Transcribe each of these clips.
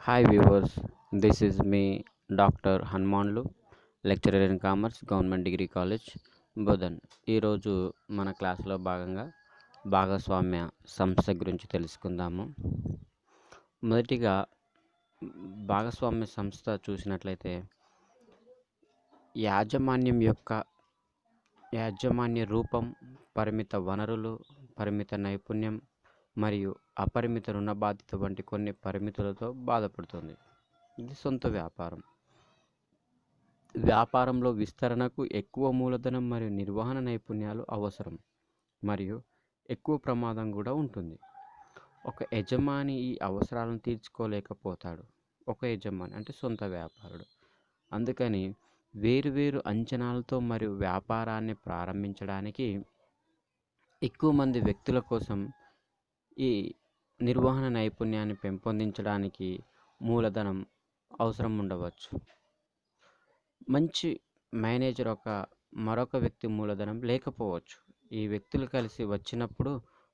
Hi viewers, this is me, Dr. Hanmanlu, lecturer in commerce government degree college Bodhan. ఈరోజు మన క్లాస్లో భాగంగా భాగస్వామ్య సంస్థ గురించి తెలుసుకుందాము. మొదటిగా భాగస్వామ్య సంస్థ చూసినట్లయితే యాజమాన్య రూపం, పరిమిత వనరులు, పరిమిత నైపుణ్యం మరియు అపరిమిత రుణ బాధ్యత వంటి కొన్ని పరిమితులతో బాధపడుతుంది. ఇది సొంత వ్యాపారంలో విస్తరణకు ఎక్కువ మూలధనం మరియు నిర్వహణ నైపుణ్యాలు అవసరం మరియు ఎక్కువ ప్రమాదం కూడా ఉంటుంది. ఒక యజమాని ఈ అవసరాలను తీర్చుకోలేకపోతాడు. ఒక యజమాని అంటే సొంత వ్యాపారుడు. అందుకని వేరువేరు అంచనాలతో మరియు వ్యాపారాన్ని ప్రారంభించడానికి ఎక్కువ మంది వ్యక్తుల కోసం ఈ నిర్వహణ నైపుణ్యాన్ని పెంపొందించడానికి మూలధనం అవసరం ఉండవచ్చు. మంచి మేనేజర్ మరొక వ్యక్తి మూలధనం లేకపోవచ్చు. ఈ వ్యక్తులు కలిసి వచ్చినప్పుడు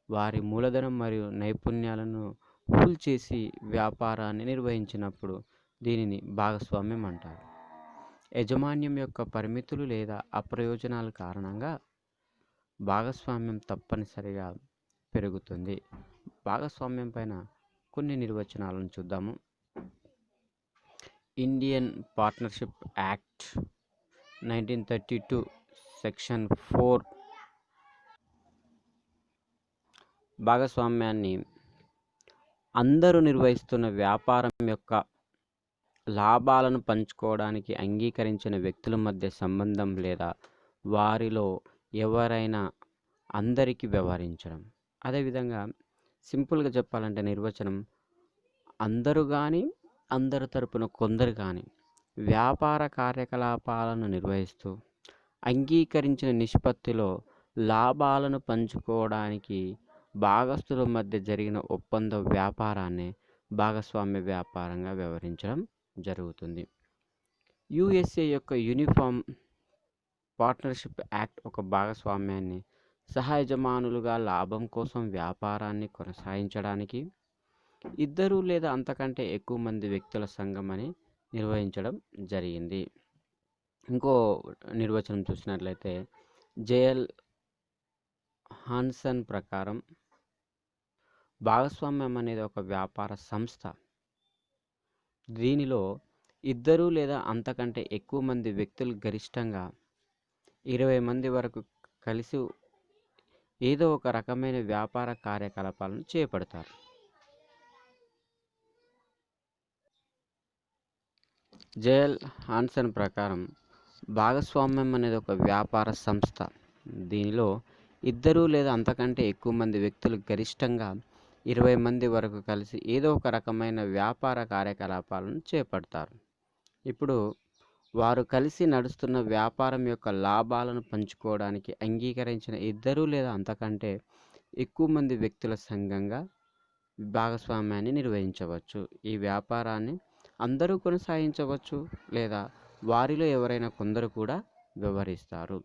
వారి మూలధనం మరియు నైపుణ్యాలను పూల్ చేసి వ్యాపారాన్ని నిర్వహించినప్పుడు దీనిని భాగస్వామ్యం అంటారు. యాజమాన్యం యొక్క పరిమితులు లేదా అప్రయోజనాల కారణంగా భాగస్వామ్యం తప్పనిసరిగా పెరుగుతుంది. భాగస్వామ్యం పైన కొన్ని నిర్వచనాలను చూద్దాము. ఇండియన్ పార్ట్నర్షిప్ యాక్ట్ 1932 సెక్షన్ 4 భాగస్వామ్యాన్ని అందరూ నిర్వహిస్తున్న వ్యాపారం యొక్క లాభాలను పంచుకోవడానికి అంగీకరించిన వ్యక్తుల మధ్య సంబంధం లేదా వారిలో ఎవరైనా అందరికీ వ్యవహరించడం. అదేవిధంగా సింపుల్గా చెప్పాలంటే నిర్వచనం అందరూ కానీ అందరి తరపున కొందరు కానీ వ్యాపార కార్యకలాపాలను నిర్వహిస్తూ అంగీకరించిన నిష్పత్తిలో లాభాలను పంచుకోవడానికి భాగస్తుల మధ్య జరిగిన ఒప్పంద వ్యాపారాన్ని భాగస్వామ్య వ్యాపారంగా వ్యవహరించడం జరుగుతుంది. యుఎస్ఏ యొక్క యూనిఫామ్ పార్ట్నర్షిప్ యాక్ట్ ఒక భాగస్వామ్యాన్ని సహయజమానులుగా లాభం కోసం వ్యాపారాన్ని కొనసాగించడానికి ఇద్దరు లేదా అంతకంటే ఎక్కువ మంది వ్యక్తుల సంఘం అని నిర్వహించడం జరిగింది. ఇంకో నిర్వచనం చూసినట్లయితే జేఎల్ హాన్సన్ ప్రకారం భాగస్వామ్యం అనేది ఒక వ్యాపార సంస్థ. దీనిలో ఇద్దరు లేదా అంతకంటే ఎక్కువ మంది వ్యక్తులు గరిష్టంగా 20 మంది వరకు కలిసి ఏదో ఒక రకమైన వ్యాపార కార్యకలాపాలను చేపడతారు. జేఎల్ హాన్సన్ ప్రకారం భాగస్వామ్యం అనేది ఒక వ్యాపార సంస్థ. దీనిలో ఇద్దరు లేదా అంతకంటే ఎక్కువ మంది వ్యక్తులు గరిష్టంగా 20 మంది వరకు కలిసి ఏదో ఒక రకమైన వ్యాపార కార్యకలాపాలను చేపడతారు. ఇప్పుడు వారు కలిసి నడుస్తున్న వ్యాపారం యొక్క లాభాలను పంచుకోవడానికి అంగీకరించిన ఇద్దరు లేదా అంతకంటే ఎక్కువ మంది వ్యక్తుల సంఘంగా భాగస్వామ్యాన్ని నిర్వహించవచ్చు. ఈ వ్యాపారాన్ని అందరూ కొనసాగించవచ్చు లేదా వారిలో ఎవరైనా కొందరు కూడా వ్యవహరిస్తారు.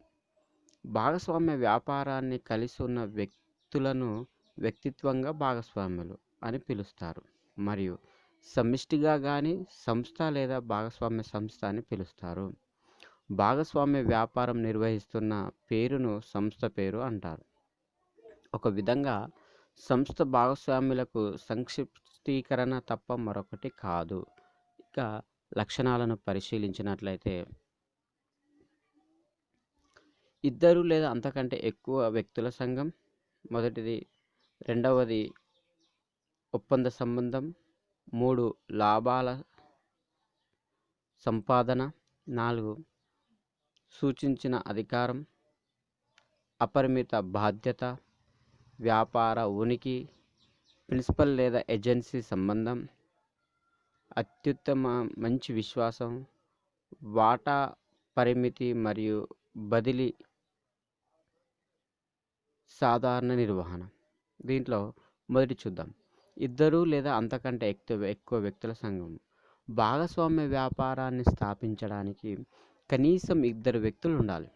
భాగస్వామ్య వ్యాపారాన్ని కలిసి ఉన్న వ్యక్తులను వ్యక్తిత్వంగా భాగస్వాములు అని పిలుస్తారు మరియు సమిష్టిగా కానీ సంస్థ లేదా భాగస్వామ్య సంస్థ అని పిలుస్తారు. భాగస్వామ్య వ్యాపారం నిర్వహిస్తున్న పేరును సంస్థ పేరు అంటారు. ఒక విధంగా సంస్థ భాగస్వాములకు సంక్షిప్తీకరణ తప్ప మరొకటి కాదు. ఇక లక్షణాలను పరిశీలించినట్లయితే ఇద్దరు లేదా అంతకంటే ఎక్కువ వ్యక్తుల సంఘం మొదటిది, రెండవది ఒప్పంద సంబంధం, 3 లాభాల సంపాదన, 4 సూచించిన అధికారం, అపరిమిత బాధ్యత, వ్యాపార ఉనికి, ప్రిన్సిపల్ లేదా ఏజెన్సీ సంబంధం, అత్యుత్తమ మంచి విశ్వాసం, వాటా పరిమితి మరియు బదిలీ, సాధారణ నిర్వహణ. దీంట్లో మొదటి చూద్దాం. ఇద్దరు లేదా అంతకంటే ఎక్కువ వ్యక్తుల సంఘం. భాగస్వామ్య వ్యాపారాన్ని స్థాపించడానికి కనీసం 2 వ్యక్తులు ఉండాలి.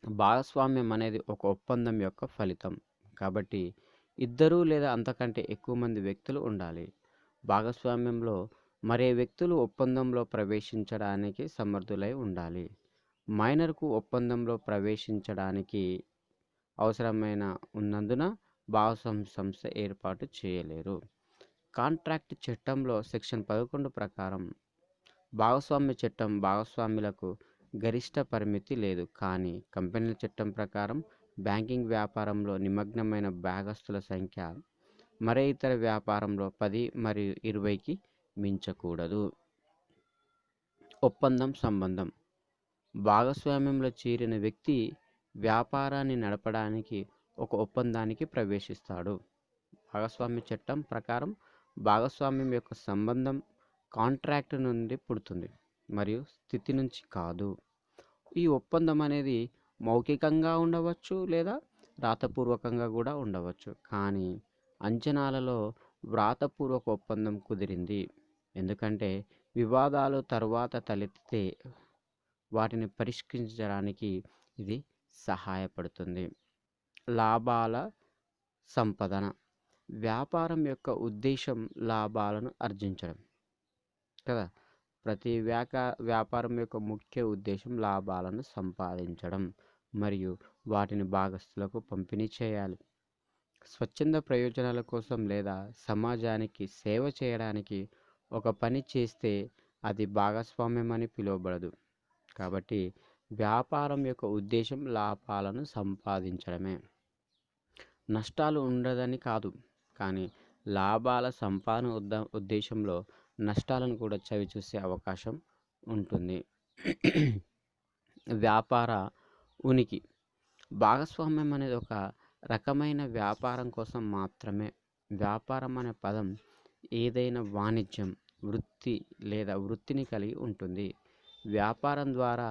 భాగస్వామ్యం అనేది ఒక ఒప్పందం యొక్క ఫలితం కాబట్టి ఇద్దరు లేదా అంతకంటే ఎక్కువ మంది వ్యక్తులు ఉండాలి. భాగస్వామ్యంలో మరే వ్యక్తులు ఒప్పందంలో ప్రవేశించడానికి సమర్థులై ఉండాలి. మైనర్కు ఒప్పందంలో ప్రవేశించడానికి అవసరమైన ఉన్నందున భాగస్వామ్య సంస్థ ఏర్పాటు చేయలేరు. కాంట్రాక్ట్ చట్టంలో సెక్షన్ 11 ప్రకారం భాగస్వామ్య చట్టం భాగస్వాములకు గరిష్ట పరిమితి లేదు. కానీ కంపెనీల చట్టం ప్రకారం బ్యాంకింగ్ వ్యాపారంలో నిమగ్నమైన భాగస్తుల సంఖ్య మరే ఇతర వ్యాపారంలో 10 మరియు 20కి మించకూడదు. ఒప్పందం సంబంధం భాగస్వామ్యంలో చేరిన వ్యక్తి వ్యాపారాన్ని నడపడానికి ఒక ఒప్పందానికి ప్రవేశిస్తాడు. భాగస్వామ్య చట్టం ప్రకారం భాగస్వామ్యం యొక్క సంబంధం కాంట్రాక్ట్ నుండి పుడుతుంది మరియు స్థితి నుంచి కాదు. ఈ ఒప్పందం అనేది మౌఖికంగా ఉండవచ్చు లేదా రాతపూర్వకంగా కూడా ఉండవచ్చు. కానీ అంచనాలలో వ్రాతపూర్వక ఒప్పందం కుదిరింది. ఎందుకంటే వివాదాలు తరువాత తలెత్తితే వాటిని పరిష్కరించడానికి ఇది సహాయపడుతుంది. లాభాల సంపాదన వ్యాపారం యొక్క ఉద్దేశం లాభాలను ఆర్జించడం కదా. ప్రతి వ్యాపారం యొక్క ముఖ్య ఉద్దేశం లాభాలను సంపాదించడం మరియు వాటిని భాగస్తులకు పంపిణీ చేయాలి. స్వచ్ఛంద ప్రయోజనాల కోసం లేదా సమాజానికి సేవ చేయడానికి ఒక పని చేస్తే అది భాగస్వామ్యం అని పిలువబడదు. కాబట్టి వ్యాపారం యొక్క ఉద్దేశం లాభాలను సంపాదించడమే. నష్టాలు ఉండదని కాదు, కానీ లాభాల సంపాదన ఉద్దేశంలో నష్టాలను కూడా చవిచూసే అవకాశం ఉంటుంది. వ్యాపార ఉనికి భాగస్వామ్యం అనేది ఒక రకమైన వ్యాపారం కోసం మాత్రమే. వ్యాపారం అనే పదం ఏదైనా వాణిజ్యం, వృత్తి లేదా వృత్తిని కలిగి ఉంటుంది. వ్యాపారం ద్వారా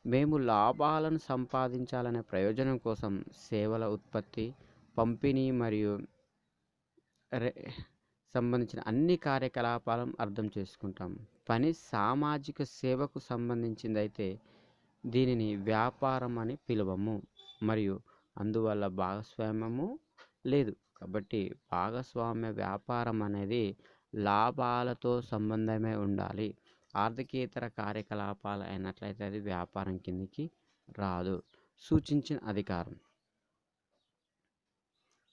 మేము లాభాలను సంపాదించాలనే ప్రయోజనం కోసం సేవల ఉత్పత్తి, పంపిణీ మరియు సంబంధించిన అన్ని కార్యకలాపాలను అర్థం చేసుకుంటాం. పని సామాజిక సేవకు సంబంధించిందైతే దీనిని వ్యాపారం అని పిలవము మరియు అందువల్ల భాగస్వామ్యము లేదు. కాబట్టి భాగస్వామ్య వ్యాపారం అనేది లాభాలతో సంబంధమే ఉండాలి. ఆర్థికేతర కార్యకలాపాలు అయినట్లయితే అది వ్యాపారం కిందికి రాదు. సూచించిన అధికారం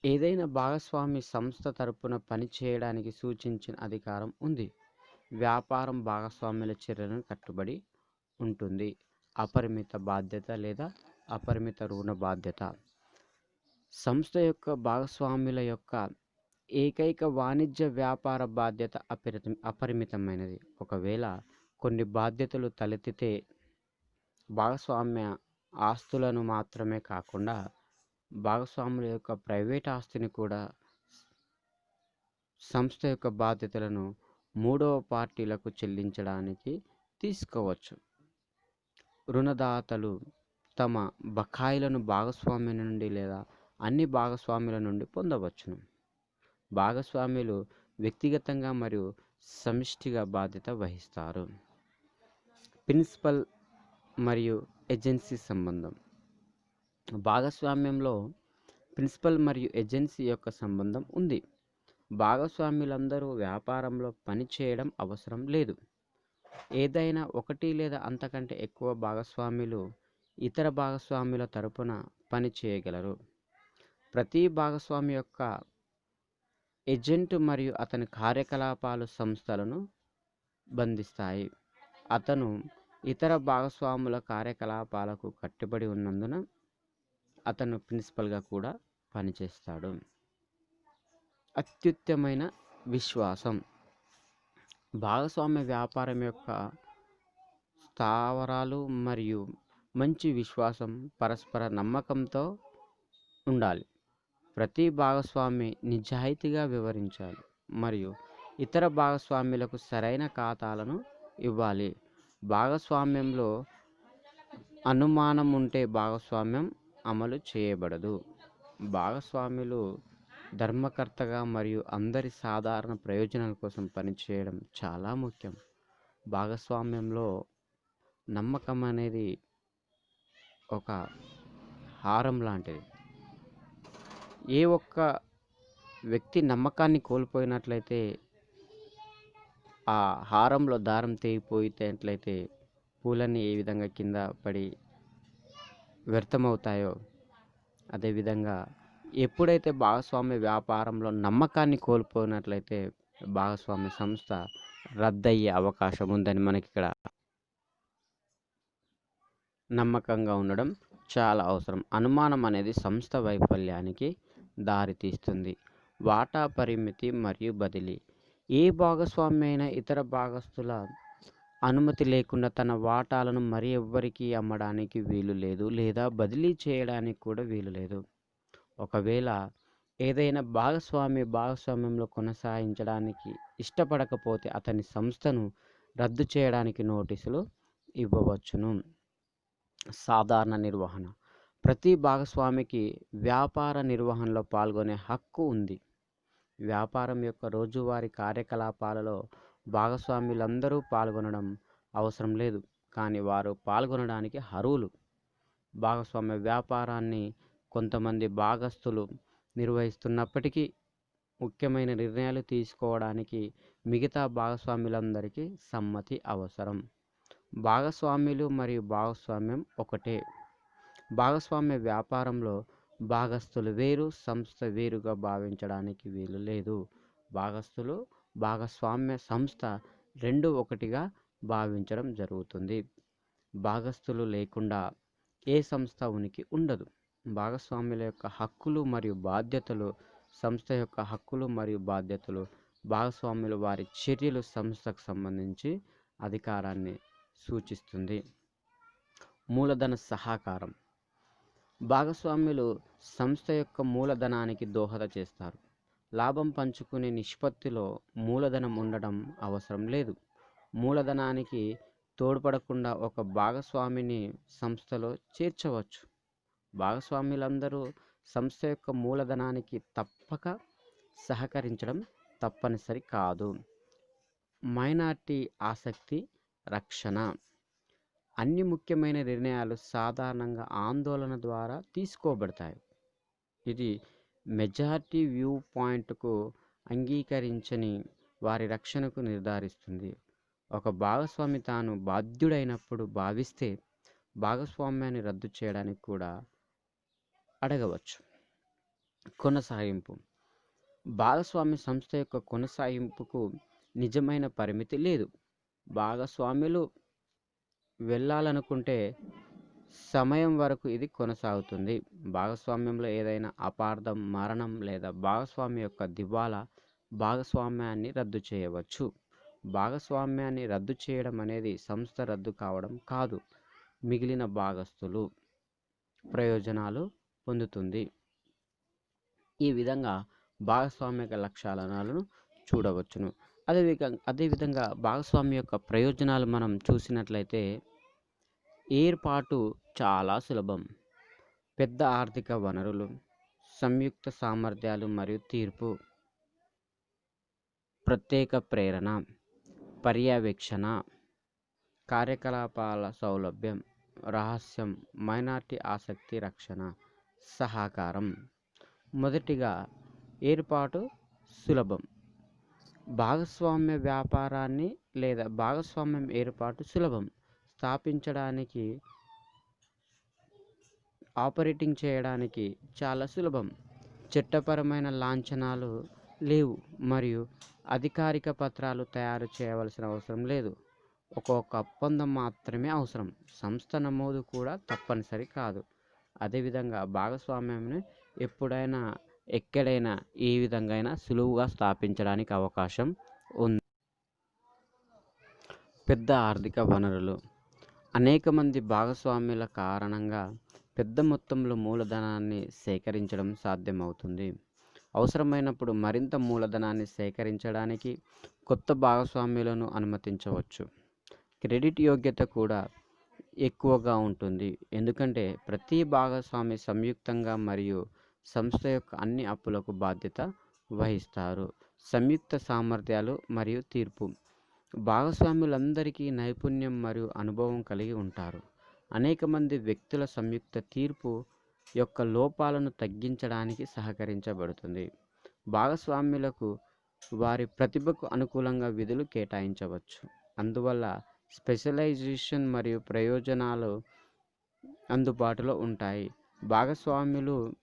ఏదైనా భాగస్వామి సంస్థ తరపున పనిచేయడానికి సూచించిన అధికారం ఉంది. వ్యాపారం భాగస్వామ్యుల చర్యలను కట్టుబడి ఉంటుంది. అపరిమిత బాధ్యత లేదా అపరిమిత రుణ బాధ్యత సంస్థ యొక్క భాగస్వాముల యొక్క ఏకైక వాణిజ్య వ్యాపార బాధ్యత అపరిమితమైనది. ఒకవేళ కొన్ని బాధ్యతలు తలెత్తితే భాగస్వామ్య ఆస్తులను మాత్రమే కాకుండా భాగస్వాముల యొక్క ప్రైవేట్ ఆస్తిని కూడా సంస్థ యొక్క బాధ్యతలను మూడవ పార్టీలకు చెల్లించడానికి తీసుకోవచ్చు. రుణదాతలు తమ బకాయిలను భాగస్వామ్యం నుండి లేదా అన్ని భాగస్వాముల నుండి పొందవచ్చును. భాగస్వాములు వ్యక్తిగతంగా మరియు సమిష్టిగా బాధ్యత వహిస్తారు. ప్రిన్సిపల్ మరియు ఏజెన్సీ సంబంధం భాగస్వామ్యంలో ప్రిన్సిపల్ మరియు ఏజెన్సీ యొక్క సంబంధం ఉంది. భాగస్వాములందరూ వ్యాపారంలో పనిచేయడం అవసరం లేదు. ఏదైనా ఒకటి లేదా అంతకంటే ఎక్కువ భాగస్వాములు ఇతర భాగస్వాముల తరపున పని చేయగలరు. ప్రతి భాగస్వామి యొక్క ఏజెంట్ మరియు అతని కార్యకలాపాలు సంస్థలను బంధిస్తాయి. అతను ఇతర భాగస్వాముల కార్యకలాపాలకు కట్టుబడి ఉన్నందున అతను ప్రిన్సిపల్గా కూడా పనిచేస్తాడు. అత్యుత్తమైన విశ్వాసం భాగస్వామ్య వ్యాపారం యొక్క స్థావరాలు మరియు మంచి విశ్వాసం పరస్పర నమ్మకంతో ఉండాలి. ప్రతి భాగస్వామి నిజాయితీగా వివరించాలి మరియు ఇతర భాగస్వాములకు సరైన ఖాతాలను ఇవ్వాలి. భాగస్వామ్యంలో అనుమానం ఉంటే భాగస్వామ్యం అమలు చేయబడదు. భాగస్వాములు ధర్మకర్తగా మరియు అందరి సాధారణ ప్రయోజనాల కోసం పనిచేయడం చాలా ముఖ్యం. భాగస్వామ్యంలో నమ్మకం అనేది ఒక హారం లాంటిది. ఏ ఒక్క వ్యక్తి నమ్మకాన్ని కోల్పోయినట్లయితే ఆ హారంలో దారం తెగిపోయేటట్లయితే పూలన్నీ ఏ విధంగా కింద పడి వ్యర్థమవుతాయో, అదేవిధంగా ఎప్పుడైతే భాగస్వామ్య వ్యాపారంలో నమ్మకాన్ని కోల్పోయినట్లయితే భాగస్వామ్య సంస్థ రద్దయ్యే అవకాశం ఉందని మనకిక్కడ నమ్మకంగా ఉండడం చాలా అవసరం. అనుమానం అనేది సంస్థ వైఫల్యానికి దారితీస్తుంది. వాటా పరిమితి మరియు బదిలీ. ఏ భాగస్వామి అయినా ఇతర భాగస్తుల అనుమతి లేకుండా తన వాటాలను మరి ఎవ్వరికీ అమ్మడానికి వీలు లేదు లేదా బదిలీ చేయడానికి కూడా వీలు లేదు. ఒకవేళ ఏదైనా భాగస్వామ్యంలో కొనసాగించడానికి ఇష్టపడకపోతే అతని సంస్థను రద్దు చేయడానికి నోటీసులు ఇవ్వవచ్చును. సాధారణ నిర్వహణ. ప్రతి భాగస్వామికి వ్యాపార నిర్వహణలో పాల్గొనే హక్కు ఉంది. వ్యాపారం యొక్క రోజువారీ కార్యకలాపాలలో భాగస్వాములందరూ పాల్గొనడం అవసరం లేదు, కానీ వారు పాల్గొనడానికి అర్హులు. భాగస్వామ్య వ్యాపారాన్ని కొంతమంది భాగస్తులు నిర్వహిస్తున్నప్పటికీ ముఖ్యమైన నిర్ణయాలు తీసుకోవడానికి మిగతా భాగస్వాములందరికీ సమ్మతి అవసరం. భాగస్వాములు మరియు భాగస్వామ్యం ఒకటే. భాగస్వామ్య వ్యాపారంలో భాగస్తులు వేరు, సంస్థ వేరుగా భావించడానికి వీలు లేదు. భాగస్తులు, భాగస్వామ్య సంస్థ రెండు ఒకటిగా భావించడం జరుగుతుంది. భాగస్తులు లేకుండా ఏ సంస్థ ఉనికి ఉండదు. భాగస్వాముల యొక్క హక్కులు మరియు బాధ్యతలు. సంస్థ యొక్క హక్కులు మరియు బాధ్యతలు. భాగస్వాములు వారి చర్యలు సంస్థకు సంబంధించి అధికారాన్ని సూచిస్తుంది. మూలధన సహకారం. భాగస్వాములు సంస్థ యొక్క మూలధనానికి దోహద చేస్తారు. లాభం పంచుకునే నిష్పత్తిలో మూలధనం ఉండడం అవసరం లేదు. మూలధనానికి తోడ్పడకుండా ఒక భాగస్వామిని సంస్థలో చేర్చవచ్చు. భాగస్వాములందరూ సంస్థ యొక్క మూలధనానికి తప్పక సహకరించడం తప్పనిసరి కాదు. మైనారిటీ ఆసక్తి రక్షణ. అన్ని ముఖ్యమైన నిర్ణయాలు సాధారణంగా ఆందోళన ద్వారా తీసుకోబడతాయి. ఇది మెజారిటీ వ్యూ పాయింట్కు అంగీకరించని వారి రక్షణకు నిర్ధారిస్తుంది. ఒక భాగస్వామి తాను బాధ్యుడైనప్పుడు భావిస్తే భాగస్వామ్యాన్ని రద్దు చేయడానికి కూడా అడగవచ్చు. కొనసాగింపు. భాగస్వామ్య సంస్థ యొక్క కొనసాగింపుకు నిజమైన పరిమితి లేదు. భాగస్వాములు వెళ్ళాలనుకుంటే సమయం వరకు ఇది కొనసాగుతుంది. భాగస్వామ్యంలో ఏదైనా అపార్థం, మరణం లేదా భాగస్వామి యొక్క దివాలా భాగస్వామ్యాన్ని రద్దు చేయవచ్చు. భాగస్వామ్యాన్ని రద్దు చేయడం అనేది సంస్థ రద్దు కావడం కాదు, మిగిలిన భాగస్తులు ప్రయోజనాలు పొందుతుంది. ఈ విధంగా భాగస్వామ్య లక్షణాలను చూడవచ్చును. అదేవిధంగా భాగస్వామ్య యొక్క ప్రయోజనాలు మనం చూసినట్లయితే ఏర్పాటు చాలా సులభం. పెద్ద ఆర్థిక వనరులు, సంయుక్త సామర్థ్యాలు మరియు తీర్పు, ప్రత్యేక ప్రేరణ, పర్యవేక్షణ, కార్యకలాపాల సౌలభ్యం, రహస్యం, మైనారిటీ ఆసక్తి రక్షణ, సహకారం. మొదటిగా ఏర్పాటు సులభం. భాగస్వామ్య వ్యాపారాన్ని లేదా భాగస్వామ్యం ఏర్పాటు సులభం. స్థాపించడానికి, ఆపరేటింగ్ చేయడానికి చాలా సులభం. చట్టపరమైన లాంఛనాలు లేవు మరియు అధికారిక పత్రాలు తయారు చేయవలసిన అవసరం లేదు. ఒక్కొక్క ఒప్పందం మాత్రమే అవసరం. సంస్థ నమోదు కూడా తప్పనిసరి కాదు. అదేవిధంగా భాగస్వామ్యాన్ని ఎప్పుడైనా, ఎక్కడైనా, ఏ విధంగా అయినా సులువుగా స్థాపించడానికి అవకాశం ఉంది. పెద్ద ఆర్థిక వనరులు. అనేక మంది భాగస్వాముల కారణంగా పెద్ద మొత్తంలో మూలధనాన్ని సేకరించడం సాధ్యమవుతుంది. అవసరమైనప్పుడు మరింత మూలధనాన్ని సేకరించడానికి కొత్త భాగస్వాములను అనుమతించవచ్చు. క్రెడిట్ యోగ్యత కూడా ఎక్కువగా ఉంటుంది, ఎందుకంటే ప్రతి భాగస్వామి సంయుక్తంగా మరియు సంస్థ యొక్క అన్ని అప్పులకు బాధ్యత వహిస్తారు. సంయుక్త సామర్థ్యాలు మరియు తీర్పు. భాగస్వాములందరికీ నైపుణ్యం మరియు అనుభవం కలిగి ఉంటారు. అనేక మంది వ్యక్తుల సంయుక్త తీర్పు యొక్క లోపాలను తగ్గించడానికి సహకరించబడుతుంది. భాగస్వాములకు వారి ప్రతిభకు అనుకూలంగా విధులు కేటాయించవచ్చు. అందువల్ల స్పెషలైజేషన్ మరియు ప్రయోజనాలు అందుబాటులో ఉంటాయి. భాగస్వాములు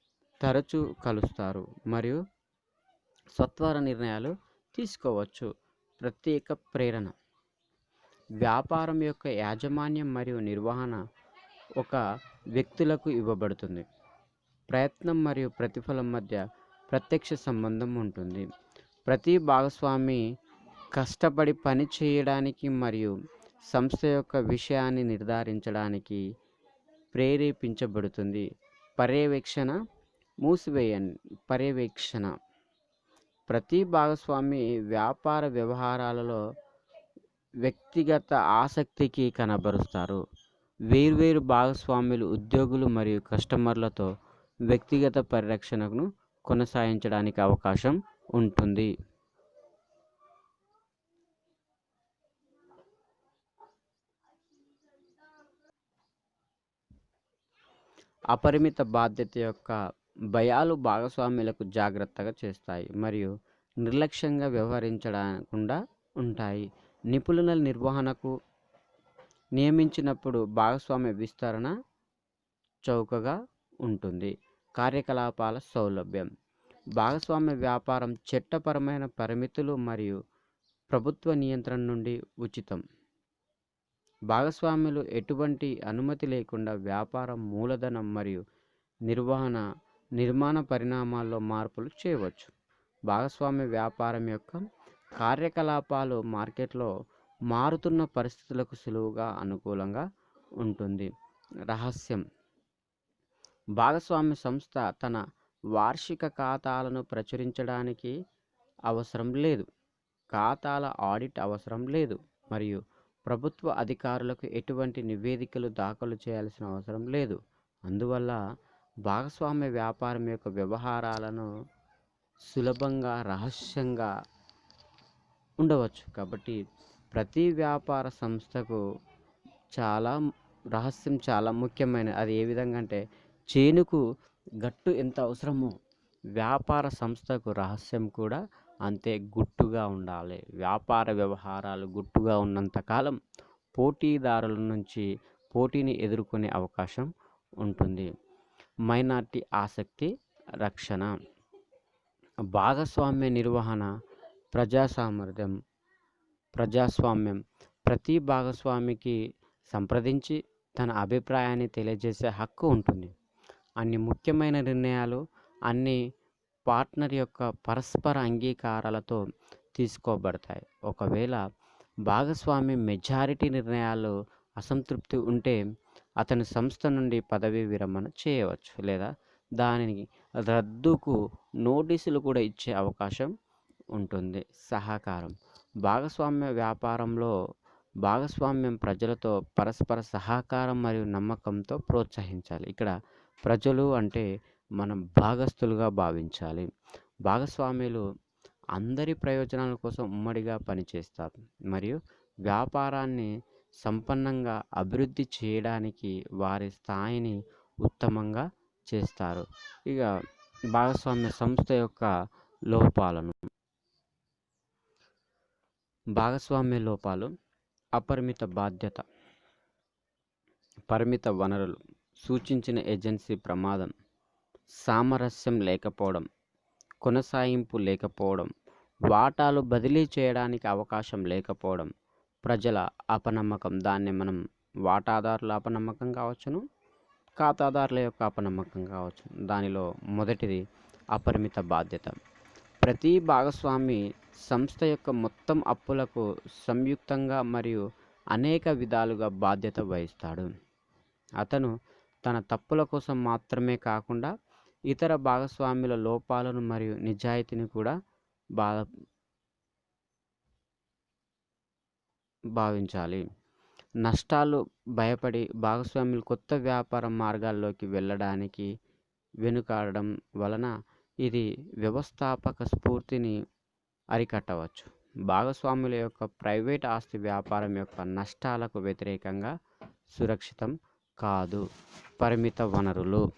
తరచూ కలుస్తారు మరియు సత్వర నిర్ణయాలు తీసుకోవచ్చు. ప్రత్యేక ప్రేరణ. వ్యాపారం యొక్క యాజమాన్యం మరియు నిర్వహణ ఒక వ్యక్తులకు ఇవ్వబడుతుంది. ప్రయత్నం మరియు ప్రతిఫలం మధ్య ప్రత్యక్ష సంబంధం ఉంటుంది. ప్రతి భాగస్వామి కష్టపడి పని చేయడానికి మరియు సంస్థ యొక్క విషయాన్ని నిర్ధారించడానికి ప్రేరేపించబడుతుంది. పర్యవేక్షణ పర్యవేక్షణ. ప్రతి భాగస్వామి వ్యాపార వ్యవహారాలలో వ్యక్తిగత ఆసక్తికి కనబరుస్తారు. వేర్వేరు భాగస్వాములు ఉద్యోగులు మరియు కస్టమర్లతో వ్యక్తిగత పరిరక్షణను కొనసాగించడానికి అవకాశం ఉంటుంది. అపరిమిత బాధ్యత యొక్క భయాలు భాగస్వాములకు జాగ్రత్తగా చేస్తాయి మరియు నిర్లక్ష్యంగా వ్యవహరించకుండా ఉంటాయి. నిపుణుల నిర్వహణకు నియమించినప్పుడు భాగస్వామ్య విస్తరణ చౌకగా ఉంటుంది. కార్యకలాపాల సౌలభ్యం. భాగస్వామ్య వ్యాపారం చట్టపరమైన పరిమితులు మరియు ప్రభుత్వ నియంత్రణ నుండి ఉచితం. భాగస్వాములు ఎటువంటి అనుమతి లేకుండా వ్యాపారం మూలధనం మరియు నిర్మాణ పరిణామాల్లో మార్పులు చేయవచ్చు. భాగస్వామ్య వ్యాపారం యొక్క కార్యకలాపాలు మార్కెట్లో మారుతున్న పరిస్థితులకు సులువుగా అనుకూలంగా ఉంటుంది. రహస్యం. భాగస్వామ్య సంస్థ తన వార్షిక ఖాతాలను ప్రచురించడానికి అవసరం లేదు. ఖాతాల ఆడిట్ అవసరం లేదు మరియు ప్రభుత్వ అధికారులకు ఎటువంటి నివేదికలు దాఖలు చేయాల్సిన అవసరం లేదు. అందువల్ల భాగస్వామ్య వ్యాపారం యొక్క వ్యవహారాలను సులభంగా రహస్యంగా ఉండవచ్చు. కాబట్టి ప్రతి వ్యాపార సంస్థకు రహస్యం చాలా ముఖ్యమైనది. అది ఏ విధంగా అంటే చేనుకు గట్టు ఎంత అవసరమో వ్యాపార సంస్థకు రహస్యం కూడా అంతే గుట్టుగా ఉండాలి. వ్యాపార వ్యవహారాలు గుట్టుగా ఉన్నంతకాలం పోటీదారుల నుంచి పోటీని ఎదుర్కొనే అవకాశం ఉంటుంది. మైనారిటీ ఆసక్తి రక్షణ. భాగస్వామ్య నిర్వహణ ప్రజాస్వామ్యం. ప్రతి భాగస్వామికి సంప్రదించి తన అభిప్రాయాన్ని తెలియజేసే హక్కు ఉంటుంది. అన్ని ముఖ్యమైన నిర్ణయాలు అన్ని పార్ట్నర్ యొక్క పరస్పర అంగీకారాలతో తీసుకోబడతాయి. ఒకవేళ భాగస్వామి మెజారిటీ నిర్ణయాలు అసంతృప్తి ఉంటే అతని సంస్థ నుండి పదవీ విరమణ చేయవచ్చు లేదా దానిని రద్దుకు నోటీసులు కూడా ఇచ్చే అవకాశం ఉంటుంది. సహకారం. భాగస్వామ్య వ్యాపారంలో భాగస్వామ్యం ప్రజలతో పరస్పర సహకారం మరియు నమ్మకంతో ప్రోత్సహించాలి. ఇక్కడ ప్రజలు అంటే మనం భాగస్థులుగా భావించాలి. భాగస్వాములు అందరి ప్రయోజనాల కోసం ఉమ్మడిగా పనిచేస్తారు మరియు వ్యాపారాన్ని సంపన్నంగా అభివృద్ధి చేయడానికి వారి స్థాయిని ఉత్తమంగా చేస్తారు. ఇక భాగస్వామ్య సంస్థ యొక్క భాగస్వామ్య లోపాలు. అపరిమిత బాధ్యత, పరిమిత వనరులు, సూచించిన ఏజెన్సీ ప్రమాదం, సామరస్యం లేకపోవడం, కొనసాగింపు లేకపోవడం, వాటాలు బదిలీ చేయడానికి అవకాశం లేకపోవడం, ప్రజల అపనమ్మకం. దాన్ని మనం వాటాదారుల అపనమ్మకం కావచ్చును, ఖాతాదారుల యొక్క అపనమ్మకం కావచ్చు. దానిలో మొదటిది అపరిమిత బాధ్యత. ప్రతి భాగస్వామి సంస్థ యొక్క మొత్తం అప్పులకు సంయుక్తంగా మరియు అనేక విధాలుగా బాధ్యత వహిస్తాడు. అతను తన తప్పుల కోసం మాత్రమే కాకుండా ఇతర భాగస్వాముల లోపాలను మరియు నిజాయితీని కూడా భావించాలి. నష్టాలు భయపడి భాగస్వాములు కొత్త వ్యాపార మార్గాల్లోకి వెళ్ళడానికి వెనుకాడడం వలన ఇది వ్యవస్థాపక స్ఫూర్తిని అరికట్టవచ్చు. భాగస్వాముల యొక్క ప్రైవేట్ ఆస్తి వ్యాపారం యొక్క నష్టాలకు వ్యతిరేకంగా సురక్షితం కాదు. పరిమిత వనరులు.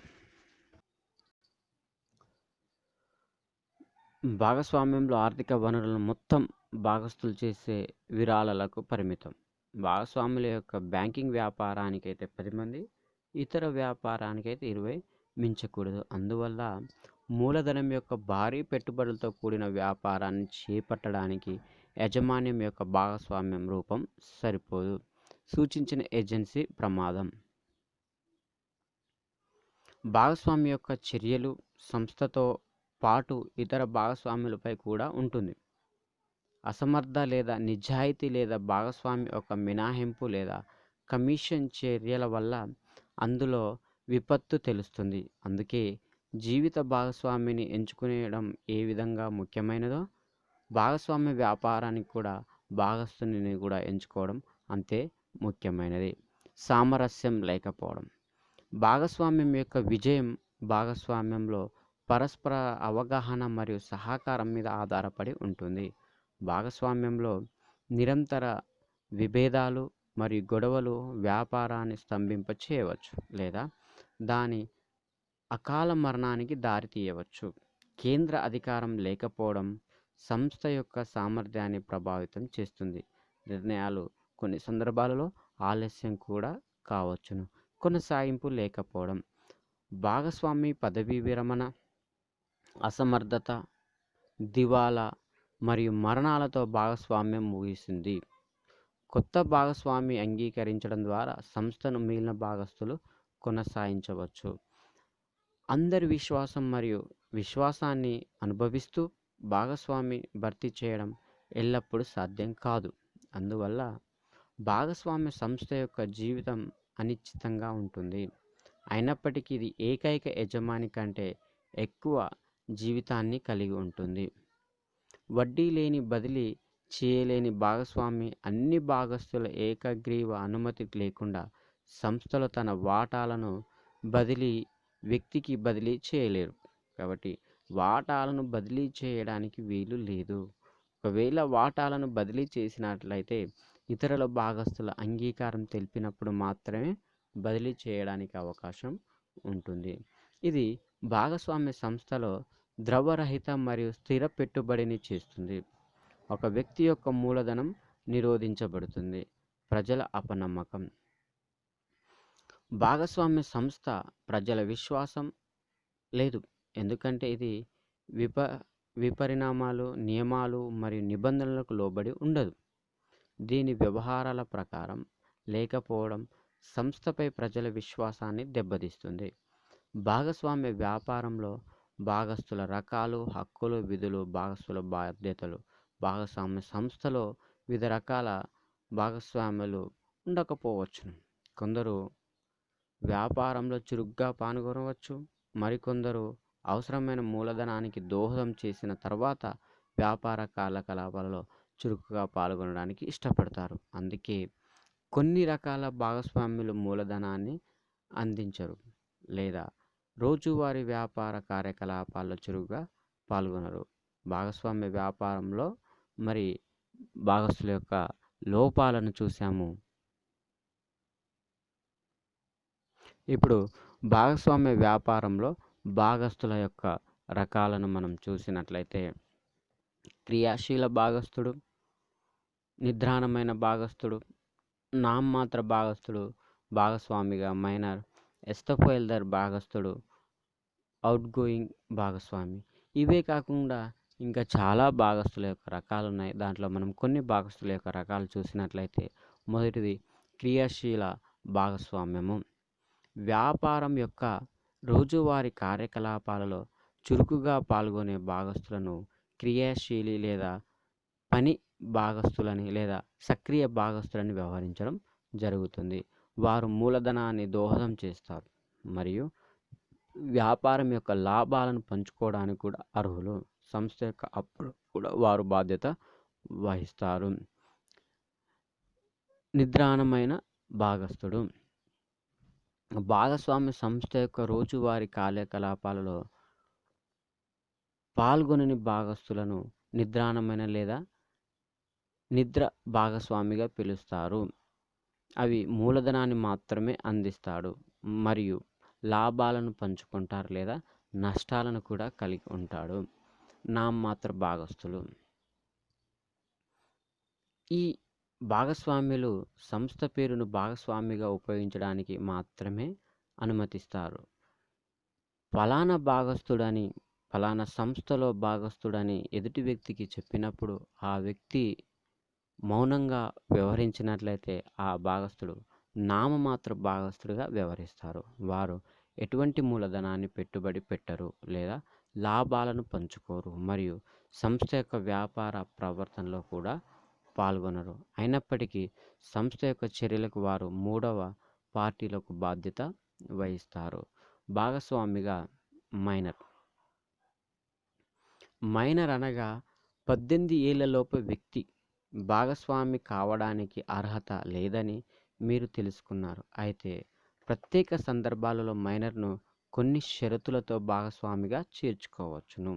భాగస్వామ్యంలో ఆర్థిక వనరులను మొత్తం భాగస్తులు చేసే విరాళాలకు పరిమితం. భాగస్వాముల యొక్క బ్యాంకింగ్ వ్యాపారానికైతే 10 మంది, ఇతర వ్యాపారానికైతే 20 మించకూడదు. అందువల్ల మూలధనం యొక్క భారీ పెట్టుబడులతో కూడిన వ్యాపారాన్ని చేపట్టడానికి యాజమాన్యం యొక్క భాగస్వామ్యం రూపం సరిపోదు. సూచించిన ఏజెన్సీ ప్రమాదం. భాగస్వామి యొక్క చర్యలు సంస్థతో పాటు ఇతర భాగస్వాములపై కూడా ఉంటుంది. అసమర్థ లేదా నిజాయితీ లేదా భాగస్వామి యొక్క మినహాయింపు లేదా కమిషన్ చర్యల వల్ల అందులో విపత్తు తెలుస్తుంది. అందుకే జీవిత భాగస్వామిని ఎంచుకునేయడం ఏ విధంగా ముఖ్యమైనదో, భాగస్వామ్య వ్యాపారానికి కూడా భాగస్తుని కూడా ఎంచుకోవడం అంతే ముఖ్యమైనది. సామరస్యం లేకపోవడం. భాగస్వామ్యం యొక్క విజయం భాగస్వామ్యంలో పరస్పర అవగాహన మరియు సహకారం మీద ఆధారపడి ఉంటుంది. భాగస్వామ్యంలో నిరంతర విభేదాలు మరియు గొడవలు వ్యాపారాన్ని స్తంభింప చేయవచ్చు లేదా దాని అకాల మరణానికి దారితీయవచ్చు. కేంద్ర అధికారం లేకపోవడం సంస్థ యొక్క సామర్థ్యాన్ని ప్రభావితం చేస్తుంది. నిర్ణయాలు కొన్ని సందర్భాలలో ఆలస్యం కూడా కావచ్చును. కొనసాగింపు లేకపోవడం. భాగస్వామి పదవీ విరమణ, అసమర్థత, దివాలా మరియు మరణాలతో భాగస్వామ్యం ముగిసింది. కొత్త భాగస్వామి అంగీకరించడం ద్వారా సంస్థను మిగిలిన భాగస్తులు కొనసాగించవచ్చు. అందరి విశ్వాసం మరియు విశ్వాసాన్ని అనుభవిస్తూ భాగస్వామి భర్తీ చేయడం ఎల్లప్పుడూ సాధ్యం కాదు. అందువల్ల భాగస్వామ్య సంస్థ యొక్క జీవితం అనిశ్చితంగా ఉంటుంది. అయినప్పటికీ ఇది ఏకైక యజమాని కంటే ఎక్కువ జీవితాన్ని కలిగి ఉంటుంది. వడ్డీ లేని బదిలీ చేయలేని భాగస్వామి అన్ని భాగస్తుల ఏకగ్రీవ అనుమతి లేకుండా సంస్థలో తన వాటాలను వ్యక్తికి బదిలీ చేయలేరు. కాబట్టి వాటాలను బదిలీ చేయడానికి వీలు లేదు. ఒకవేళ వాటాలను బదిలీ చేసినట్లయితే ఇతరుల భాగస్తుల అంగీకారం తెలిపినప్పుడు మాత్రమే బదిలీ చేయడానికి అవకాశం ఉంటుంది. ఇది భాగస్వామ్య సంస్థలో ద్రవరహిత మరియు స్థిర పెట్టుబడిని చేస్తుంది. ఒక వ్యక్తి యొక్క మూలధనం నిరోధించబడుతుంది. ప్రజల అపనమ్మకం. భాగస్వామ్య సంస్థ ప్రజల విశ్వాసం లేదు, ఎందుకంటే ఇది విపరిణామాలు, నియమాలు మరియు నిబంధనలకు లోబడి ఉండదు. దీని వ్యవహారాల ప్రకారం లేకపోవడం సంస్థపై ప్రజల విశ్వాసాన్ని దెబ్బతీస్తుంది. భాగస్వామ్య వ్యాపారంలో భాగస్తుల రకాలు, హక్కులు, విధులు, భాగస్తుల బాధ్యతలు. భాగస్వామ్య సంస్థలో వివిధ రకాల భాగస్వాములు ఉండకపోవచ్చును. కొందరు వ్యాపారంలో చురుగ్గా పాల్గొనవచ్చు, మరికొందరు అవసరమైన మూలధనానికి దోహదం చేసిన తర్వాత వ్యాపార కార్యకలాపాలలో చురుకుగా పాల్గొనడానికి ఇష్టపడతారు. అందుకే కొన్ని రకాల భాగస్వామ్యులు మూలధనాన్ని అందించరు లేదా రోజువారీ వ్యాపార కార్యకలాపాల్లో చురుగ్గా పాల్గొనరు. భాగస్వామ్య వ్యాపారంలో మరి భాగస్తుల యొక్క లోపాలను చూసాము. ఇప్పుడు భాగస్వామ్య వ్యాపారంలో భాగస్తుల యొక్క రకాలను మనం చూసినట్లయితే క్రియాశీల భాగస్థుడు, నిద్రాణమైన భాగస్థుడు, నామమాత్ర భాగస్థుడు, భాగస్వామిగా మైనర్, ఎస్తఫోల్దర్ భాగస్థుడు, అవుట్ గోయింగ్ భాగస్వామి. ఇవే కాకుండా ఇంకా చాలా భాగస్తుల యొక్క రకాలు ఉన్నాయి. దాంట్లో మనం కొన్ని భాగస్తుల యొక్క రకాలు చూసినట్లయితే మొదటిది క్రియాశీల భాగస్వామ్యము. వ్యాపారం యొక్క రోజువారీ కార్యకలాపాలలో చురుకుగా పాల్గొనే భాగస్తులను క్రియాశీలి లేదా పని భాగస్తులని లేదా సక్రియ భాగస్తులని వ్యవహరించడం జరుగుతుంది. వారు మూలధనాన్ని దోహదం చేస్తారు మరియు వ్యాపారం యొక్క లాభాలను పంచుకోవడానికి కూడా అర్హులు. సంస్థ యొక్క అప్పులు కూడా వారు బాధ్యత వహిస్తారు. నిద్రాణమైన భాగస్థుడు. భాగస్వామ్య సంస్థ యొక్క రోజువారీ కార్యకలాపాలలో పాల్గొనని భాగస్తులను నిద్రాణమైన లేదా నిద్ర భాగస్వామిగా పిలుస్తారు. అవి మూలధనాన్ని మాత్రమే అందిస్తాడు మరియు లాభాలను పంచుకుంటారు లేదా నష్టాలను కూడా కలిగి ఉంటాడు. నామమాత్ర భాగస్తులు. ఈ భాగస్వామ్యులు సంస్థ పేరును భాగస్వామిగా ఉపయోగించడానికి మాత్రమే అనుమతిస్తారు. ఫలానా భాగస్థుడని, ఫలానా సంస్థలో భాగస్థుడని ఎదుటి వ్యక్తికి చెప్పినప్పుడు ఆ వ్యక్తి మౌనంగా వ్యవహరించినట్లయితే ఆ భాగస్థుడు నామమాత్ర భాగస్థుడిగా వ్యవహరిస్తారు. వారు ఎటువంటి మూలధనాన్ని పెట్టుబడి పెట్టరు లేదా లాభాలను పంచుకోరు మరియు సంస్థ యొక్క వ్యాపార ప్రవర్తనలో కూడా పాల్గొనరు. అయినప్పటికీ సంస్థ యొక్క చర్యలకు వారు మూడవ పార్టీలకు బాధ్యత వహిస్తారు. భాగస్వామిగా మైనర్. మైనర్ అనగా 18 ఏళ్లలోపు వ్యక్తి భాగస్వామి కావడానికి అర్హత లేదని మీరు తెలుసుకున్నారు. అయితే ప్రత్యేక సందర్భాలలో మైనర్ను కొన్ని షరతులతో భాగస్వామిగా చేర్చుకోవచ్చును.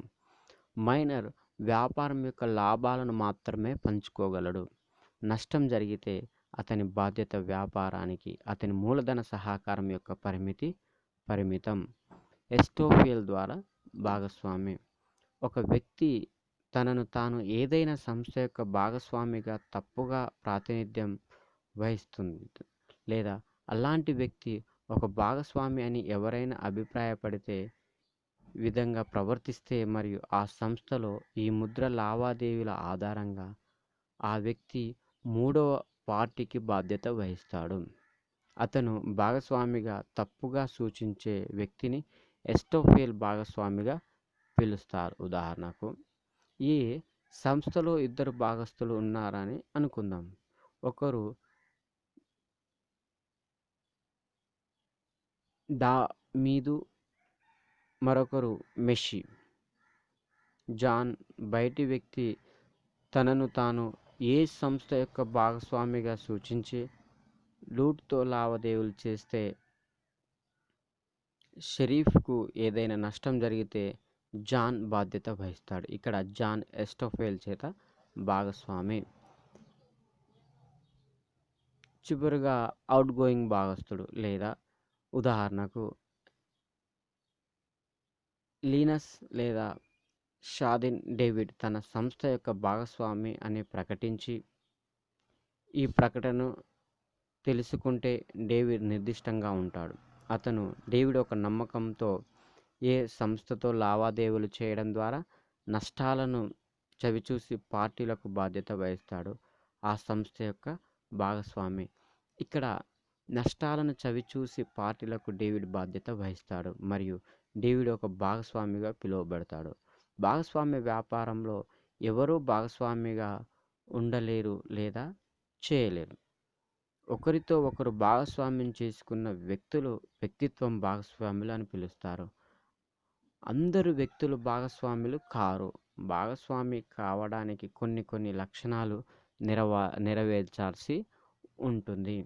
మైనర్ వ్యాపారం యొక్క లాభాలను మాత్రమే పంచుకోగలడు. నష్టం జరిగితే అతని బాధ్యత వ్యాపారానికి అతని మూలధన సహకారం యొక్క పరిమితం. ఎస్టోఫియల్ ద్వారా భాగస్వామి. ఒక వ్యక్తి తనను తాను ఏదైనా సంస్థ యొక్క భాగస్వామిగా తప్పుగా ప్రాతినిధ్యం వహిస్తుంది లేదా అలాంటి వ్యక్తి ఒక భాగస్వామి అని ఎవరైనా అభిప్రాయపడితే విధంగా ప్రవర్తిస్తే మరియు ఆ సంస్థలో ఈ ముద్ర లావాదేవీల ఆధారంగా ఆ వ్యక్తి మూడవ పార్టీకి బాధ్యత వహిస్తాడు. అతను భాగస్వామిగా తప్పుగా సూచించే వ్యక్తిని ఎస్టోఫియల్ భాగస్వామిగా పిలుస్తారు. ఉదాహరణకు, ఈ సంస్థలో ఇద్దరు భాగస్థులు ఉన్నారని అనుకుందాం. ఒకరు దామీదు, మరొకరు మెషి. జాన్ బయటి వ్యక్తి తనను తాను ఏ సంస్థ యొక్క భాగస్వామిగా సూచించి లూట్తో లావాదేవీలు చేస్తే షరీఫ్కు ఏదైనా నష్టం జరిగితే జాన్ బాధ్యత వహిస్తాడు. ఇక్కడ జాన్ ఎస్టోఫెల్ చేత భాగస్వామి. చివరిగా అవుట్ గోయింగ్ భాగస్థుడు లేదా ఉదాహరణకు లీనస్ లేదా షాదిన్ డేవిడ్ తన సంస్థ యొక్క భాగస్వామి అని ప్రకటించి ఈ ప్రకటనను తెలుసుకుంటే డేవిడ్ నిర్దిష్టంగా ఉంటాడు. డేవిడ్ ఒక నమ్మకంతో ఏ సంస్థతో లావాదేవీలు చేయడం ద్వారా నష్టాలను చవిచూసి పార్టీలకు బాధ్యత వహిస్తాడు ఆ సంస్థ యొక్క భాగస్వామి. ఇక్కడ నష్టాలను చవిచూసి పార్టీలకు డేవిడ్ బాధ్యత వహిస్తాడు మరియు డేవిడ్ ఒక భాగస్వామిగా పిలువబడతాడు. భాగస్వామ్య వ్యాపారంలో ఎవరూ భాగస్వామిగా ఉండలేరు లేదా చేయలేరు. ఒకరితో ఒకరు భాగస్వామ్యం చేసుకున్న వ్యక్తిత్వం భాగస్వాములు అని పిలుస్తారు. అందరు వ్యక్తులు భాగస్వాములు కారు. భాగస్వామి కావడానికి కొన్ని లక్షణాలు నెరవేర్చాల్సి ఉంటుంది.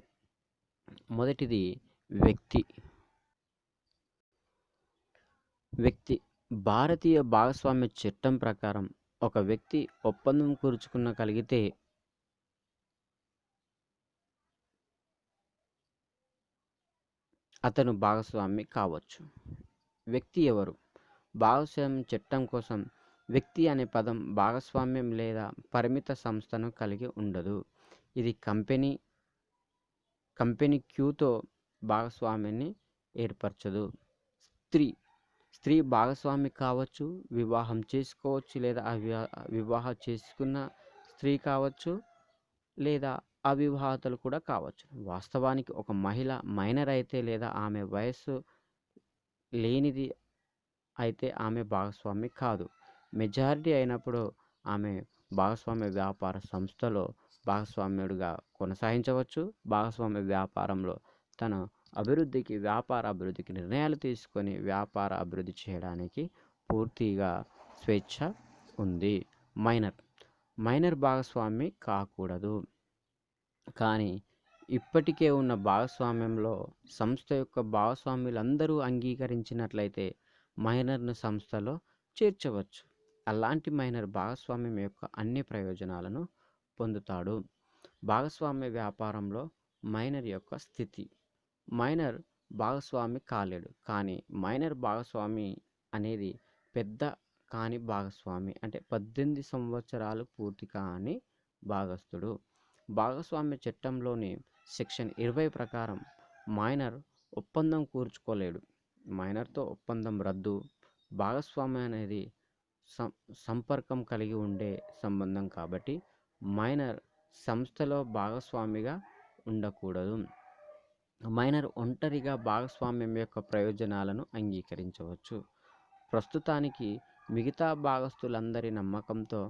మొదటిది వ్యక్తి. భారతీయ భాగస్వామ్య చట్టం ప్రకారం ఒక వ్యక్తి ఒప్పందం కుదుర్చుకోగలిగితే అతను భాగస్వామి కావచ్చు. వ్యక్తి ఎవరు? భాగస్వామ్య చట్టం కోసం వ్యక్తి అనే పదం భాగస్వామ్యం లేదా పరిమిత సంస్థను కలిగి ఉండదు. ఇది కంపెనీ క్యూతో భాగస్వామ్యాన్ని ఏర్పరచదు. స్త్రీ భాగస్వామి కావచ్చు, వివాహం చేసుకోవచ్చు లేదా వివాహం చేసుకున్న స్త్రీ కావచ్చు లేదా అవివాహితలు కూడా కావచ్చు. వాస్తవానికి ఒక మహిళ మైనర్ అయితే లేదా ఆమె వయస్సు లేనిది అయితే ఆమె భాగస్వామి కాదు. మెజారిటీ అయినప్పుడు ఆమె భాగస్వామ్య వ్యాపార సంస్థలో భాగస్వామ్యుడిగా కొనసాగించవచ్చు. భాగస్వామ్య వ్యాపారంలో తన వ్యాపార అభివృద్ధికి నిర్ణయాలు తీసుకొని వ్యాపార అభివృద్ధి చేయడానికి పూర్తిగా స్వేచ్ఛ ఉంది. మైనర్ భాగస్వామి కాకూడదు. కానీ ఇప్పటికే ఉన్న భాగస్వామ్యంలో సంస్థ యొక్క భాగస్వాములందరూ అంగీకరించినట్లయితే మైనర్ను సంస్థలో చేర్చవచ్చు. అలాంటి మైనర్ భాగస్వామ్యం యొక్క అన్ని ప్రయోజనాలను పొందుతాడు. భాగస్వామ్య వ్యాపారంలో మైనర్ యొక్క స్థితి. మైనర్ భాగస్వామి కాలేడు, కానీ మైనర్ భాగస్వామి అనేది పెద్ద కాని భాగస్వామి అంటే 18 సంవత్సరాలు పూర్తి కాని భాగస్థుడు. భాగస్వామ్య చట్టంలోని సెక్షన్ 20 ప్రకారం మైనర్ ఒప్పందం కూర్చుకోలేడు. మైనర్తో ఒప్పందం రద్దు. భాగస్వామ్యం అనేది సంపర్కం కలిగి ఉండే సంబంధం కాబట్టి మైనర్ సంస్థలో భాగస్వామిగా ఉండకూడదు. మైనర్ ఒంటరిగా భాగస్వామ్యం యొక్క ప్రయోజనాలను అంగీకరించవచ్చు. ప్రస్తుతానికి మిగతా భాగస్థులందరి నమ్మకంతో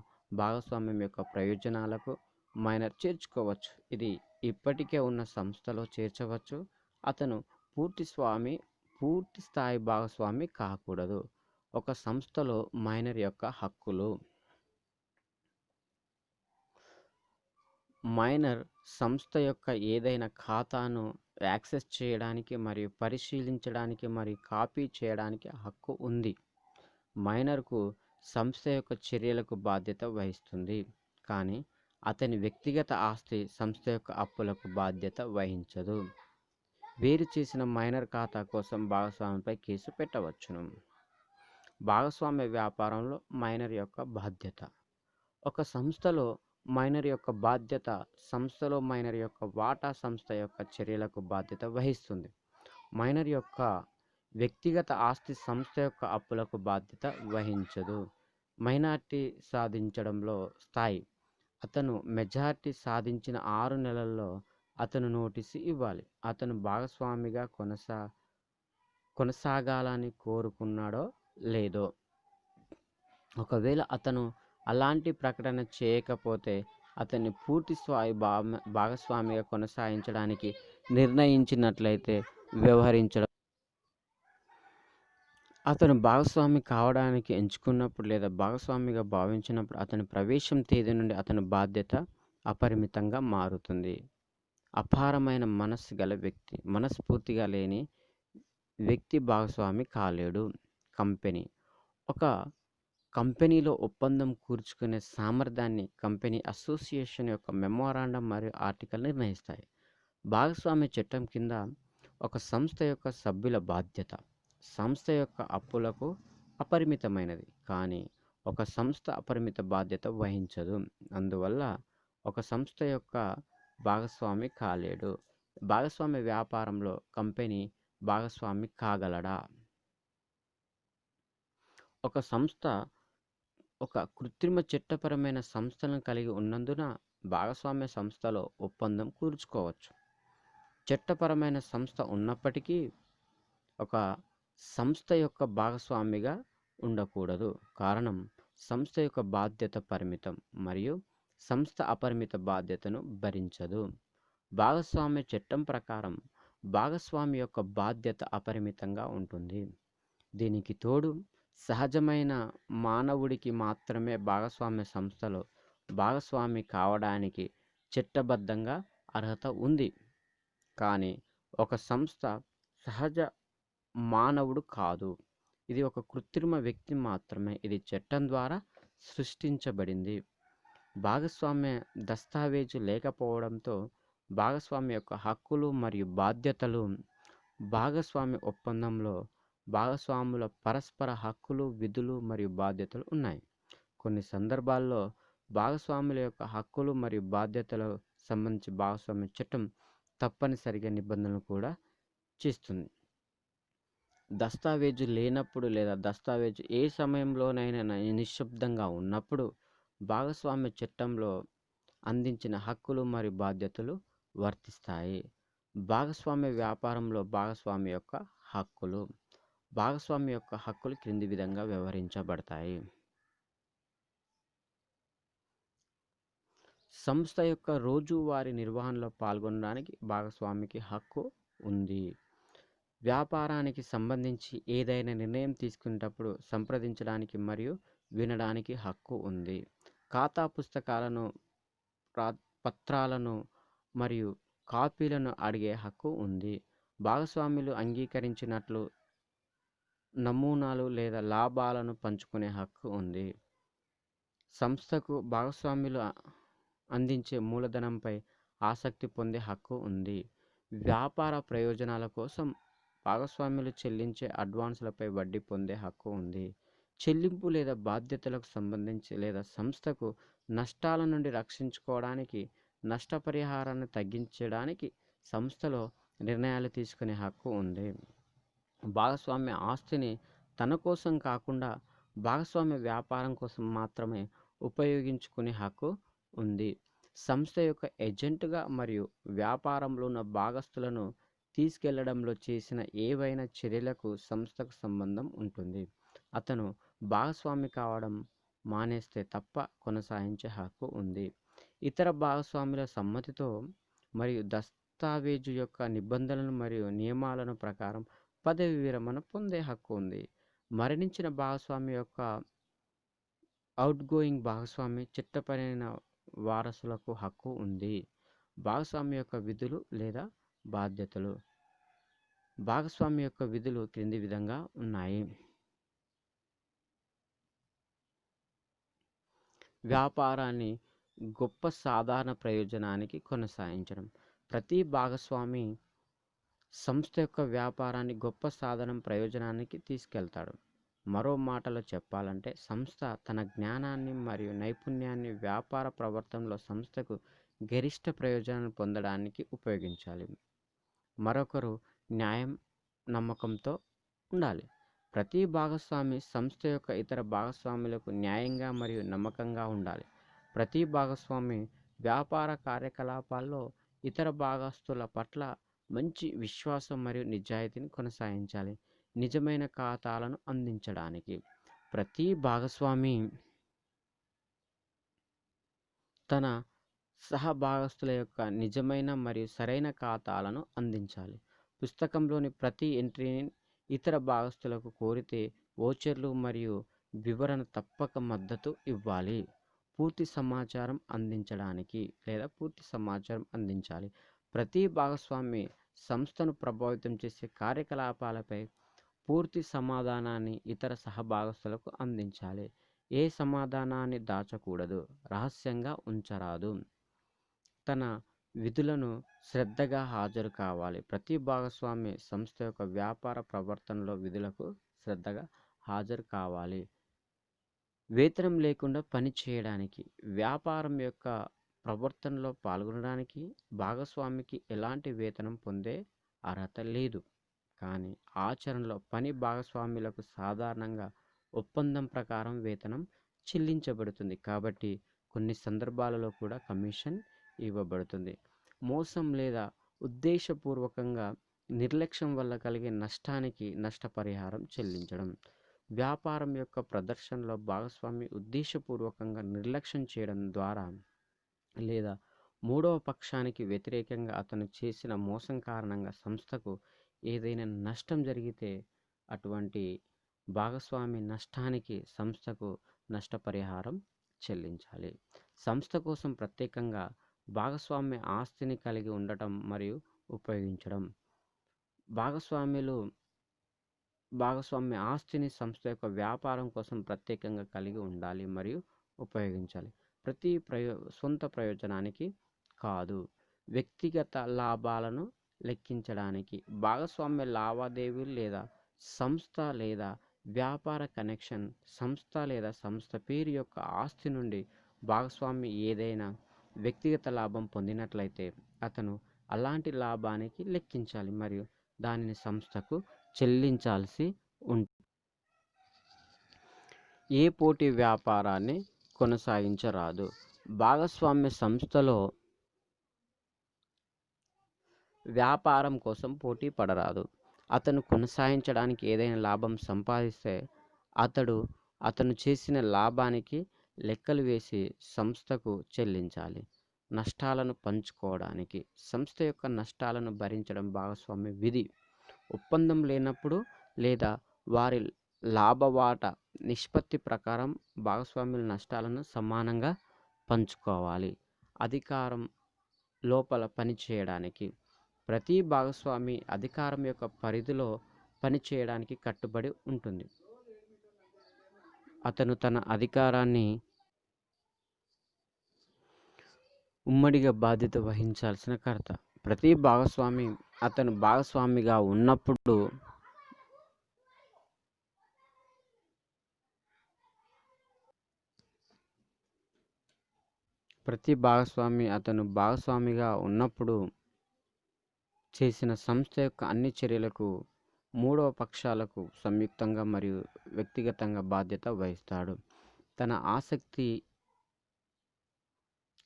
భాగస్వామ్యం యొక్క ప్రయోజనాలకు మైనర్ చేర్చుకోవచ్చు. ఇది ఇప్పటికే ఉన్న సంస్థలో చేర్చవచ్చు. అతను పూర్తి స్థాయి భాగస్వామి కాకూడదు. ఒక సంస్థలో మైనర్ యొక్క హక్కులు. మైనర్ సంస్థ యొక్క ఏదైనా ఖాతాను యాక్సెస్ చేయడానికి మరియు పరిశీలించడానికి మరియు కాపీ చేయడానికి హక్కు ఉంది. మైనర్కు సంస్థ యొక్క చర్యలకు బాధ్యత వహిస్తుంది, కానీ అతని వ్యక్తిగత ఆస్తి సంస్థ యొక్క అప్పులకు బాధ్యత వహించదు. వేరు చేసిన మైనర్ ఖాతా కోసం భాగస్వామిపై కేసు పెట్టవచ్చును. భాగస్వామ్య వ్యాపారంలో మైనర్ యొక్క బాధ్యత. ఒక సంస్థలో మైనర్ యొక్క బాధ్యత సంస్థలో మైనర్ యొక్క వాటా సంస్థ యొక్క చర్యలకు బాధ్యత వహిస్తుంది. మైనర్ యొక్క వ్యక్తిగత ఆస్తి సంస్థ యొక్క అప్పులకు బాధ్యత వహించదు. మైనార్టీ సాధించడంలో స్థాయి. అతను మెజారిటీ సాధించిన 6 నెలల్లో అతను నోటీసు ఇవ్వాలి. అతను భాగస్వామిగా కొనసాగాలని కోరుకున్నాడో లేదో. ఒకవేళ అతను అలాంటి ప్రకటన చేయకపోతే అతన్ని పూర్తి స్థాయి భాగస్వామిగా కొనసాగించడానికి నిర్ణయించినట్లయితే వ్యవహరించడం. అతను భాగస్వామి కావడానికి ఎంచుకున్నప్పుడు లేదా భాగస్వామిగా భావించినప్పుడు అతని ప్రవేశం తేదీ నుండి అతని బాధ్యత అపరిమితంగా మారుతుంది. అపారమైన మనస్సు గల వ్యక్తి. మనస్ఫూర్తిగా లేని వ్యక్తి భాగస్వామి కాలేడు. కంపెనీ. ఒక కంపెనీలో ఒప్పందం కూర్చుకునే సామర్థ్యాన్ని కంపెనీ అసోసియేషన్ యొక్క మెమోరాండం మరియు ఆర్టికల్ నిర్ణయిస్తాయి. భాగస్వామ్య చట్టం కింద ఒక సంస్థ యొక్క సభ్యుల బాధ్యత సంస్థ యొక్క అప్పులకు అపరిమితమైనది, కానీ ఒక సంస్థ అపరిమిత బాధ్యత వహించదు. అందువల్ల ఒక సంస్థ యొక్క భాగస్వామి కాలేడు. భాగస్వామ్య వ్యాపారంలో కంపెనీ భాగస్వామి కాగలడా? ఒక సంస్థ ఒక కృత్రిమ చట్టపరమైన సంస్థలను కలిగి ఉన్నందున భాగస్వామ్య సంస్థలో ఒప్పందం కూర్చుకోవచ్చు. చట్టపరమైన సంస్థ ఉన్నప్పటికీ ఒక సంస్థ యొక్క భాగస్వామిగా ఉండకూడదు. కారణం సంస్థ యొక్క బాధ్యత పరిమితం మరియు సంస్థ అపరిమిత బాధ్యతను భరించదు. భాగస్వామ్య చట్టం ప్రకారం భాగస్వామి యొక్క బాధ్యత అపరిమితంగా ఉంటుంది. దీనికి తోడు సహజమైన మానవుడికి మాత్రమే భాగస్వామ్య సంస్థలో భాగస్వామి కావడానికి చట్టబద్ధంగా అర్హత ఉంది, కానీ ఒక సంస్థ సహజ మానవుడు కాదు. ఇది ఒక కృత్రిమ వ్యక్తి మాత్రమే. ఇది చట్టం ద్వారా సృష్టించబడింది. భాగస్వామ్య దస్తావేజు లేకపోవడంతో భాగస్వామి యొక్క హక్కులు మరియు బాధ్యతలు. భాగస్వామ్య ఒప్పందంలో భాగస్వాముల పరస్పర హక్కులు, విధులు మరియు బాధ్యతలు ఉన్నాయి. కొన్ని సందర్భాల్లో భాగస్వాముల యొక్క హక్కులు మరియు బాధ్యతలకు సంబంధించి భాగస్వామ్య చట్టం తప్పనిసరిగా నిబంధనలు కూడా చేస్తుంది. దస్తావేజు లేనప్పుడు లేదా దస్తావేజు ఏ సమయంలోనైనా నిశ్శబ్దంగా ఉన్నప్పుడు భాగస్వామ్య చట్టంలో అందించిన హక్కులు మరియు బాధ్యతలు వర్తిస్తాయి. భాగస్వామ్య వ్యాపారంలో భాగస్వామి యొక్క హక్కులు. భాగస్వామి యొక్క హక్కులు క్రింది విధంగా వ్యవహరించబడతాయి. సంస్థ యొక్క రోజువారీ నిర్వహణలో పాల్గొనడానికి భాగస్వామికి హక్కు ఉంది. వ్యాపారానికి సంబంధించి ఏదైనా నిర్ణయం తీసుకునేటప్పుడు సంప్రదించడానికి మరియు వినడానికి హక్కు ఉంది. ఖాతా పుస్తకాలను, పత్రాలను మరియు కాపీలను అడిగే హక్కు ఉంది. భాగస్వాములు అంగీకరించినట్లు నమూనాలు లేదా లాభాలను పంచుకునే హక్కు ఉంది. సంస్థకు భాగస్వాములు అందించే మూలధనంపై ఆసక్తి పొందే హక్కు ఉంది. వ్యాపార ప్రయోజనాల కోసం భాగస్వాములు చెల్లించే అడ్వాన్సులపై వడ్డీ పొందే హక్కు ఉంది. చెల్లింపు లేదా బాధ్యతలకు సంబంధించి లేదా సంస్థకు నష్టాల నుండి రక్షించుకోవడానికి, నష్టపరిహారాన్ని తగ్గించడానికి సంస్థలో నిర్ణయాలు తీసుకునే హక్కు ఉంది. భాగస్వామ్య ఆస్తిని తన కోసం కాకుండా భాగస్వామ్య వ్యాపారం కోసం మాత్రమే ఉపయోగించుకునే హక్కు ఉంది. సంస్థ యొక్క ఏజెంట్గా మరియు వ్యాపారంలో ఉన్న భాగస్తులను తీసుకెళ్లడంలో చేసిన ఏవైనా చర్యలకు సంస్థకు సంబంధం ఉంటుంది. అతను భాగస్వామి కావడం మానేస్తే తప్ప కొనసాగించే హక్కు ఉంది. ఇతర భాగస్వాముల సమ్మతితో మరియు దస్తావేజు యొక్క నిబంధనలు మరియు నియమాలను ప్రకారం పదవి విరమణ పొందే హక్కు ఉంది. మరణించిన భాగస్వామి యొక్క అవుట్గోయింగ్ భాగస్వామి చట్టపరమైన వారసులకు హక్కు ఉంది. భాగస్వామి యొక్క విధులు లేదా బాధ్యతలు. భాగస్వామి యొక్క విధులు క్రింది విధంగా ఉన్నాయి. వ్యాపారాన్ని గొప్ప సాధారణ ప్రయోజనానికి కొనసాగించడం. ప్రతి భాగస్వామి సంస్థ యొక్క వ్యాపారాన్ని గొప్ప సాధనం ప్రయోజనానికి తీసుకెళ్తాడు. మరో మాటలో చెప్పాలంటే సంస్థ తన జ్ఞానాన్ని మరియు నైపుణ్యాన్ని వ్యాపార ప్రవర్తనలో సంస్థకు గరిష్ట ప్రయోజనాన్ని పొందడానికి ఉపయోగించాలి. మరొకరు న్యాయం, నమ్మకంతో ఉండాలి. ప్రతి భాగస్వామి సంస్థ యొక్క ఇతర భాగస్వాములకు న్యాయంగా మరియు నమ్మకంగా ఉండాలి. ప్రతి భాగస్వామి వ్యాపార కార్యకలాపాల్లో ఇతర భాగస్తుల పట్ల మంచి విశ్వాసం మరియు నిజాయితీని కొనసాగించాలి. నిజమైన ఖాతాలను అందించడానికి ప్రతి భాగస్వామి తన సహభాగస్తుల యొక్క నిజమైన మరియు సరైన ఖాతాలను అందించాలి. పుస్తకంలోని ప్రతి ఎంట్రీని ఇతర భాగస్తులకు కోరితే వోచర్లు మరియు వివరణ తప్పక మద్దతు ఇవ్వాలి. పూర్తి సమాచారం అందించాలి. ప్రతి భాగస్వామి సంస్థను ప్రభావితం చేసే కార్యకలాపాలపై పూర్తి సమాధానాన్ని ఇతర సహభాగస్తులకు అందించాలి. ఏ సమాధానాన్ని దాచకూడదు, రహస్యంగా ఉంచరాదు. తన విధులను శ్రద్ధగా హాజరు కావాలి. ప్రతి భాగస్వామి సంస్థ యొక్క వ్యాపార ప్రవర్తనలో విధులకు శ్రద్ధగా హాజరు కావాలి. వేతనం లేకుండా పని చేయడానికి. వ్యాపారం యొక్క ప్రవర్తనలో పాల్గొనడానికి భాగస్వామికి ఎలాంటి వేతనం పొందే అర్హత లేదు. కానీ ఆచరణలో పని భాగస్వాములకు సాధారణంగా ఒప్పందం ప్రకారం వేతనం చెల్లించబడుతుంది. కాబట్టి కొన్ని సందర్భాలలో కూడా కమిషన్ ఇవ్వబడుతుంది. మోసం లేదా ఉద్దేశపూర్వకంగా నిర్లక్ష్యం వల్ల కలిగే నష్టానికి నష్టపరిహారం చెల్లించడం. వ్యాపారం యొక్క ప్రదర్శనలో భాగస్వామి ఉద్దేశపూర్వకంగా నిర్లక్ష్యం చేయడం ద్వారా లేదా మూడవ పక్షానికి వ్యతిరేకంగా అతను చేసిన మోసం కారణంగా సంస్థకు ఏదైనా నష్టం జరిగితే అటువంటి భాగస్వామి నష్టానికి సంస్థకు నష్టపరిహారం చెల్లించాలి. సంస్థ కోసం ప్రత్యేకంగా భాగస్వామ్య ఆస్తిని కలిగి ఉండటం మరియు ఉపయోగించడం. భాగస్వామ్య ఆస్తిని సంస్థ యొక్క వ్యాపారం కోసం ప్రత్యేకంగా కలిగి ఉండాలి మరియు ఉపయోగించాలి. ప్రతి సొంత ప్రయోజనానికి కాదు. వ్యక్తిగత లాభాలను లెక్కించడానికి. భాగస్వామ్య లావాదేవీలు లేదా సంస్థ లేదా వ్యాపార కనెక్షన్. సంస్థ లేదా సంస్థ పేరు యొక్క ఆస్తి నుండి భాగస్వామి ఏదైనా వ్యక్తిగత లాభం పొందినట్లయితే అతను అలాంటి లాభానికి లెక్కించాలి మరియు దానిని సంస్థకు చెల్లించాల్సి ఉంటుంది. ఏ పోటీ వ్యాపారాన్ని కొనసాగించరాదు. భాగస్వామ్య సంస్థలో వ్యాపారం కోసం పోటీ పడరాదు. అతను కొనసాగించడానికి ఏదైనా లాభం సంపాదిస్తే అతను చేసిన లాభానికి లెక్కలు వేసి సంస్థకు చెల్లించాలి. నష్టాలను పంచుకోవడానికి. సంస్థ యొక్క నష్టాలను భరించడం భాగస్వామ్య విధి. ఒప్పందం లేనప్పుడు లేదా వారి లాభవాటా నిష్పత్తి ప్రకారం భాగస్వాముల నష్టాలను సమానంగా పంచుకోవాలి. అధికారం లోపల పనిచేయడానికి. ప్రతి భాగస్వామి అధికారం యొక్క పరిధిలో పనిచేయడానికి కట్టుబడి ఉంటుంది. అతను తన అధికారాన్ని ఉమ్మడిగా బాధ్యత వహించాల్సిన కర్త. ప్రతి భాగస్వామి అతను భాగస్వామిగా ఉన్నప్పుడు ప్రతి భాగస్వామి అతను భాగస్వామిగా ఉన్నప్పుడు చేసిన సంస్థ యొక్క అన్ని చర్యలకు మూడవ పక్షాలకు సంయుక్తంగా మరియు వ్యక్తిగతంగా బాధ్యత వహిస్తాడు. తన ఆసక్తి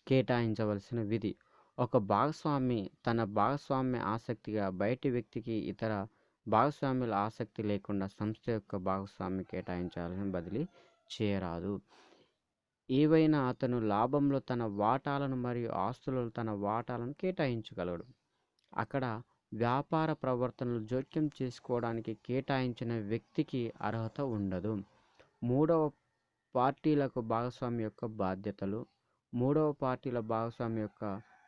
కేటాయించవలసిన విధి. ఒక భాగస్వామి తన భాగస్వామ్య ఆసక్తిగా బయటి వ్యక్తికి ఇతర భాగస్వాముల ఆసక్తి లేకుండా సంస్థ యొక్క భాగస్వామి కేటాయించాలని బదిలీ చేయరాదు. ఏవైనా అతను లాభంలో తన వాటాలను మరియు ఆస్తులలో తన వాటాలను కేటాయించగలడు. అక్కడ వ్యాపార ప్రవర్తనలు జోక్యం చేసుకోవడానికి కేటాయించిన వ్యక్తికి అర్హత ఉండదు. మూడవ పార్టీలకు భాగస్వామి యొక్క బాధ్యతలు. మూడవ పార్టీల భాగస్వామి యొక్క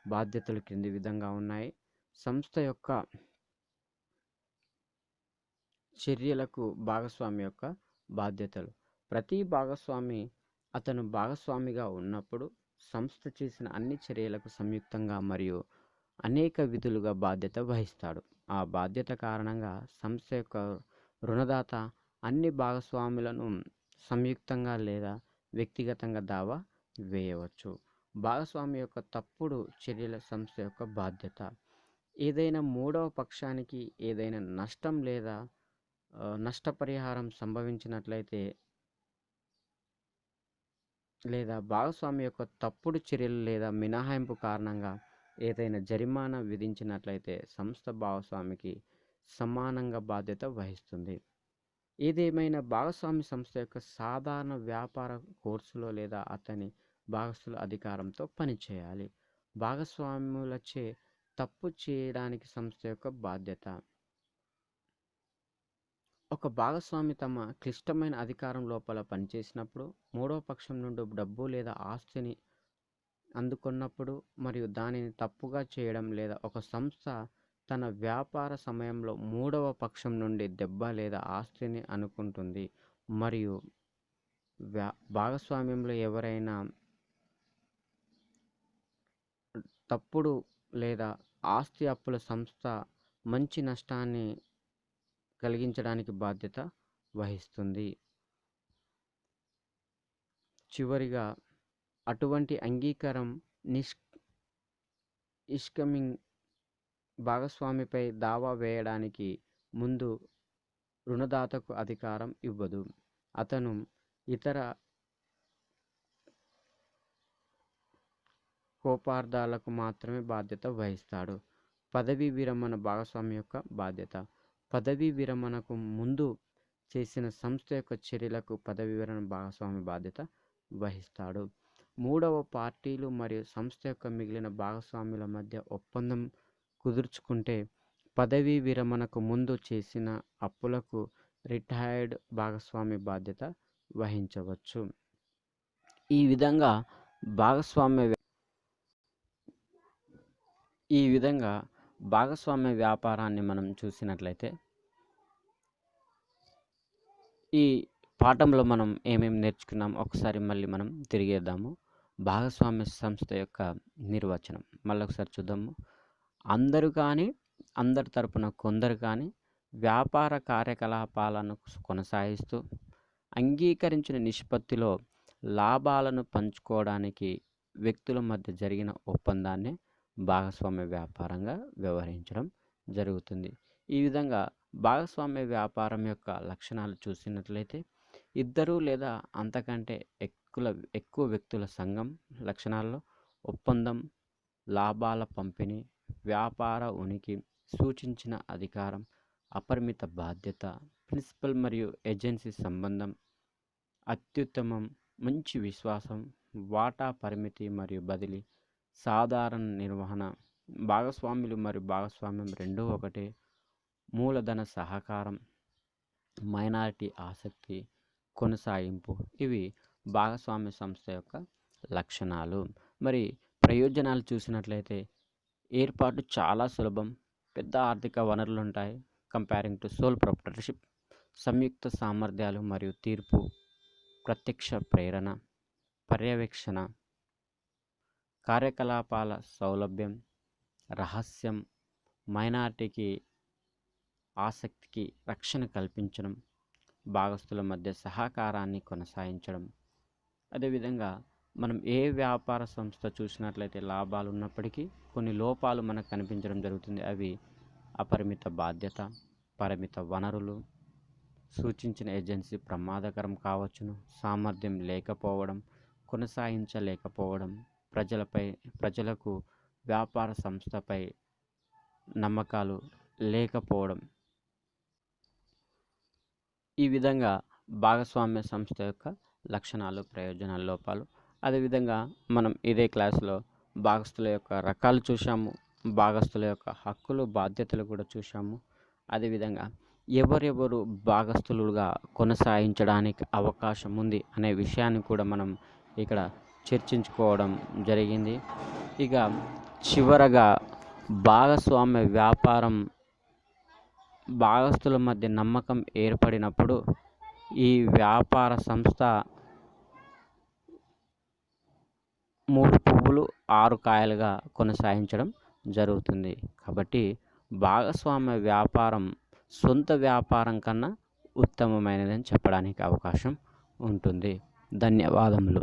బాధ్యతలు క్రింది విధంగా ఉన్నాయి. సంస్థ యొక్క చర్యలకు భాగస్వామి యొక్క బాధ్యతలు. ప్రతి భాగస్వామి అతను భాగస్వామిగా ఉన్నప్పుడు సంస్థ చేసిన అన్ని చర్యలకు సంయుక్తంగా మరియు అనేక విధులుగా బాధ్యత వహిస్తాడు. ఆ బాధ్యత కారణంగా సంస్థ యొక్క రుణదాత అన్ని భాగస్వాములను సంయుక్తంగా లేదా వ్యక్తిగతంగా దావా వేయవచ్చు. భాగస్వామి యొక్క తప్పుడు చర్యల సంస్థ యొక్క బాధ్యత. ఏదైనా మూడవ పక్షానికి ఏదైనా నష్టం లేదా నష్టపరిహారం సంభవించినట్లయితే లేదా భాగస్వామి యొక్క తప్పుడు చర్యలు లేదా మినహాయింపు కారణంగా ఏదైనా జరిమానా విధించినట్లయితే సంస్థ భాగస్వామికి సమానంగా బాధ్యత వహిస్తుంది. ఏదేమైనా భాగస్వామి సంస్థ యొక్క సాధారణ వ్యాపార కోర్సులో లేదా అతని భాగస్థుల అధికారంతో పనిచేయాలి. భాగస్వాములచే తప్పు చేయడానికి సంస్థ యొక్క బాధ్యత. ఒక భాగస్వామి తమ క్లిష్టమైన అధికారం లోపల పనిచేసినప్పుడు, మూడవ పక్షం నుండి డబ్బు లేదా ఆస్తిని అందుకున్నప్పుడు మరియు దానిని తప్పుగా చేయడం లేదా ఒక సంస్థ తన వ్యాపార సమయంలో మూడవ పక్షం నుండి దెబ్బ లేదా ఆస్తిని అనుకుంటుంది మరియు భాగస్వామ్యంలో ఎవరైనా తప్పుడు లేదా ఆస్తి అప్పుల సంస్థ మంచి నష్టాన్ని కలిగించడానికి బాధ్యత వహిస్తుంది. చివరిగా అటువంటి అంగీకారం నిష్కమింగ్ భాగస్వామిపై దావా వేయడానికి ముందు రుణదాతకు అధికారం ఇవ్వదు. అతను ఇతర కోపార్థాలకు మాత్రమే బాధ్యత వహిస్తాడు. పదవీ విరమణ భాగస్వామి యొక్క బాధ్యత. పదవీ విరమణకు ముందు చేసిన సంస్థ యొక్క చర్యలకు పదవీ విరమణ భాగస్వామి బాధ్యత వహిస్తాడు. మూడవ పార్టీలు మరియు సంస్థ యొక్క మిగిలిన భాగస్వాముల మధ్య ఒప్పందం కుదుర్చుకుంటే పదవీ విరమణకు ముందు చేసిన అప్పులకు రిటైర్డ్ భాగస్వామి బాధ్యత వహించవచ్చు. ఈ విధంగా భాగస్వామ్య వ్యాపారాన్ని మనం చూసినట్లయితే ఈ పాఠంలో మనం ఏమేమి నేర్చుకున్నాం ఒకసారి మళ్ళీ మనం తిరిగేద్దాము. భాగస్వామ్య సంస్థ యొక్క నిర్వచనం మళ్ళొకసారి చూద్దాము. అందరూ కానీ అందరి తరపున కొందరు కానీ వ్యాపార కార్యకలాపాలను కొనసాగిస్తూ అంగీకరించిన నిష్పత్తిలో లాభాలను పంచుకోవడానికి వ్యక్తుల మధ్య జరిగిన ఒప్పందాన్ని భాగస్వామ్య వ్యాపారంగా వ్యవహరించడం జరుగుతుంది. ఈ విధంగా భాగస్వామ్య వ్యాపారం యొక్క లక్షణాలు చూసినట్లయితే ఇద్దరు లేదా అంతకంటే ఎక్కువ వ్యక్తుల సంఘం లక్షణాల్లో ఒప్పందం, లాభాల పంపిణీ, వ్యాపార ఉనికి, సూచించిన అధికారం, అపరిమిత బాధ్యత, ప్రిన్సిపల్ మరియు ఏజెన్సీ సంబంధం, అత్యుత్తమం, మంచి విశ్వాసం, వాటా పరిమితి మరియు బదిలీ, సాధారణ నిర్వహణ, భాగస్వాములు మరియు భాగస్వామ్యం రెండూ ఒకటే, మూలధన సహకారం, మైనారిటీ ఆసక్తి, కొనసాగింపు. ఇవి భాగస్వామ్య సంస్థ యొక్క లక్షణాలు. మరి ప్రయోజనాలు చూసినట్లయితే ఏర్పాటు చాలా సులభం, పెద్ద ఆర్థిక వనరులు ఉంటాయి కంపేరింగ్ టు సోల్ ప్రొప్రైటర్షిప్, సంయుక్త సామర్థ్యాలు మరియు తీర్పు, ప్రత్యక్ష ప్రేరణ, పర్యవేక్షణ, కార్యకలాపాల సౌలభ్యం, రహస్యం, మైనారిటీకి ఆసక్తికి రక్షణ కల్పించడం, భాగస్థుల మధ్య సహకారాన్ని కొనసాగించడం. అదేవిధంగా మనం ఏ వ్యాపార సంస్థ చూసినట్లయితే లాభాలు ఉన్నప్పటికీ కొన్ని లోపాలు మనకు కనిపించడం జరుగుతుంది. అవి అపరిమిత బాధ్యత, పరిమిత వనరులు, సూచించిన ఏజెన్సీ ప్రమాదకరం కావచ్చును, సామర్థ్యం లేకపోవడం, కొనసాగించలేకపోవడం, ప్రజలకు వ్యాపార సంస్థపై నమ్మకాలు లేకపోవడం. ఈ విధంగా భాగస్వామ్య సంస్థ యొక్క లక్షణాలు, ప్రయోజనాలు, లోపాలు. అదేవిధంగా మనం ఇదే క్లాసులో భాగస్తుల యొక్క రకాలు చూసాము, భాగస్తుల యొక్క హక్కులు, బాధ్యతలు కూడా చూసాము. అదేవిధంగా ఎవరెవరు భాగస్తులుగా కొనసాగించడానికి అవకాశం ఉంది అనే విషయాన్ని కూడా మనం ఇక్కడ చర్చించుకోవడం జరిగింది. ఇక చివరగా భాగస్వామ్య వ్యాపారం భాగస్తుల మధ్య నమ్మకం ఏర్పడినప్పుడు ఈ వ్యాపార సంస్థ 3 పువ్వులు 6 కాయలుగా కొనసాగించడం జరుగుతుంది. కాబట్టి భాగస్వామ్య వ్యాపారం సొంత వ్యాపారం కన్నా ఉత్తమమైనదని చెప్పడానికి అవకాశం ఉంటుంది. ధన్యవాదములు.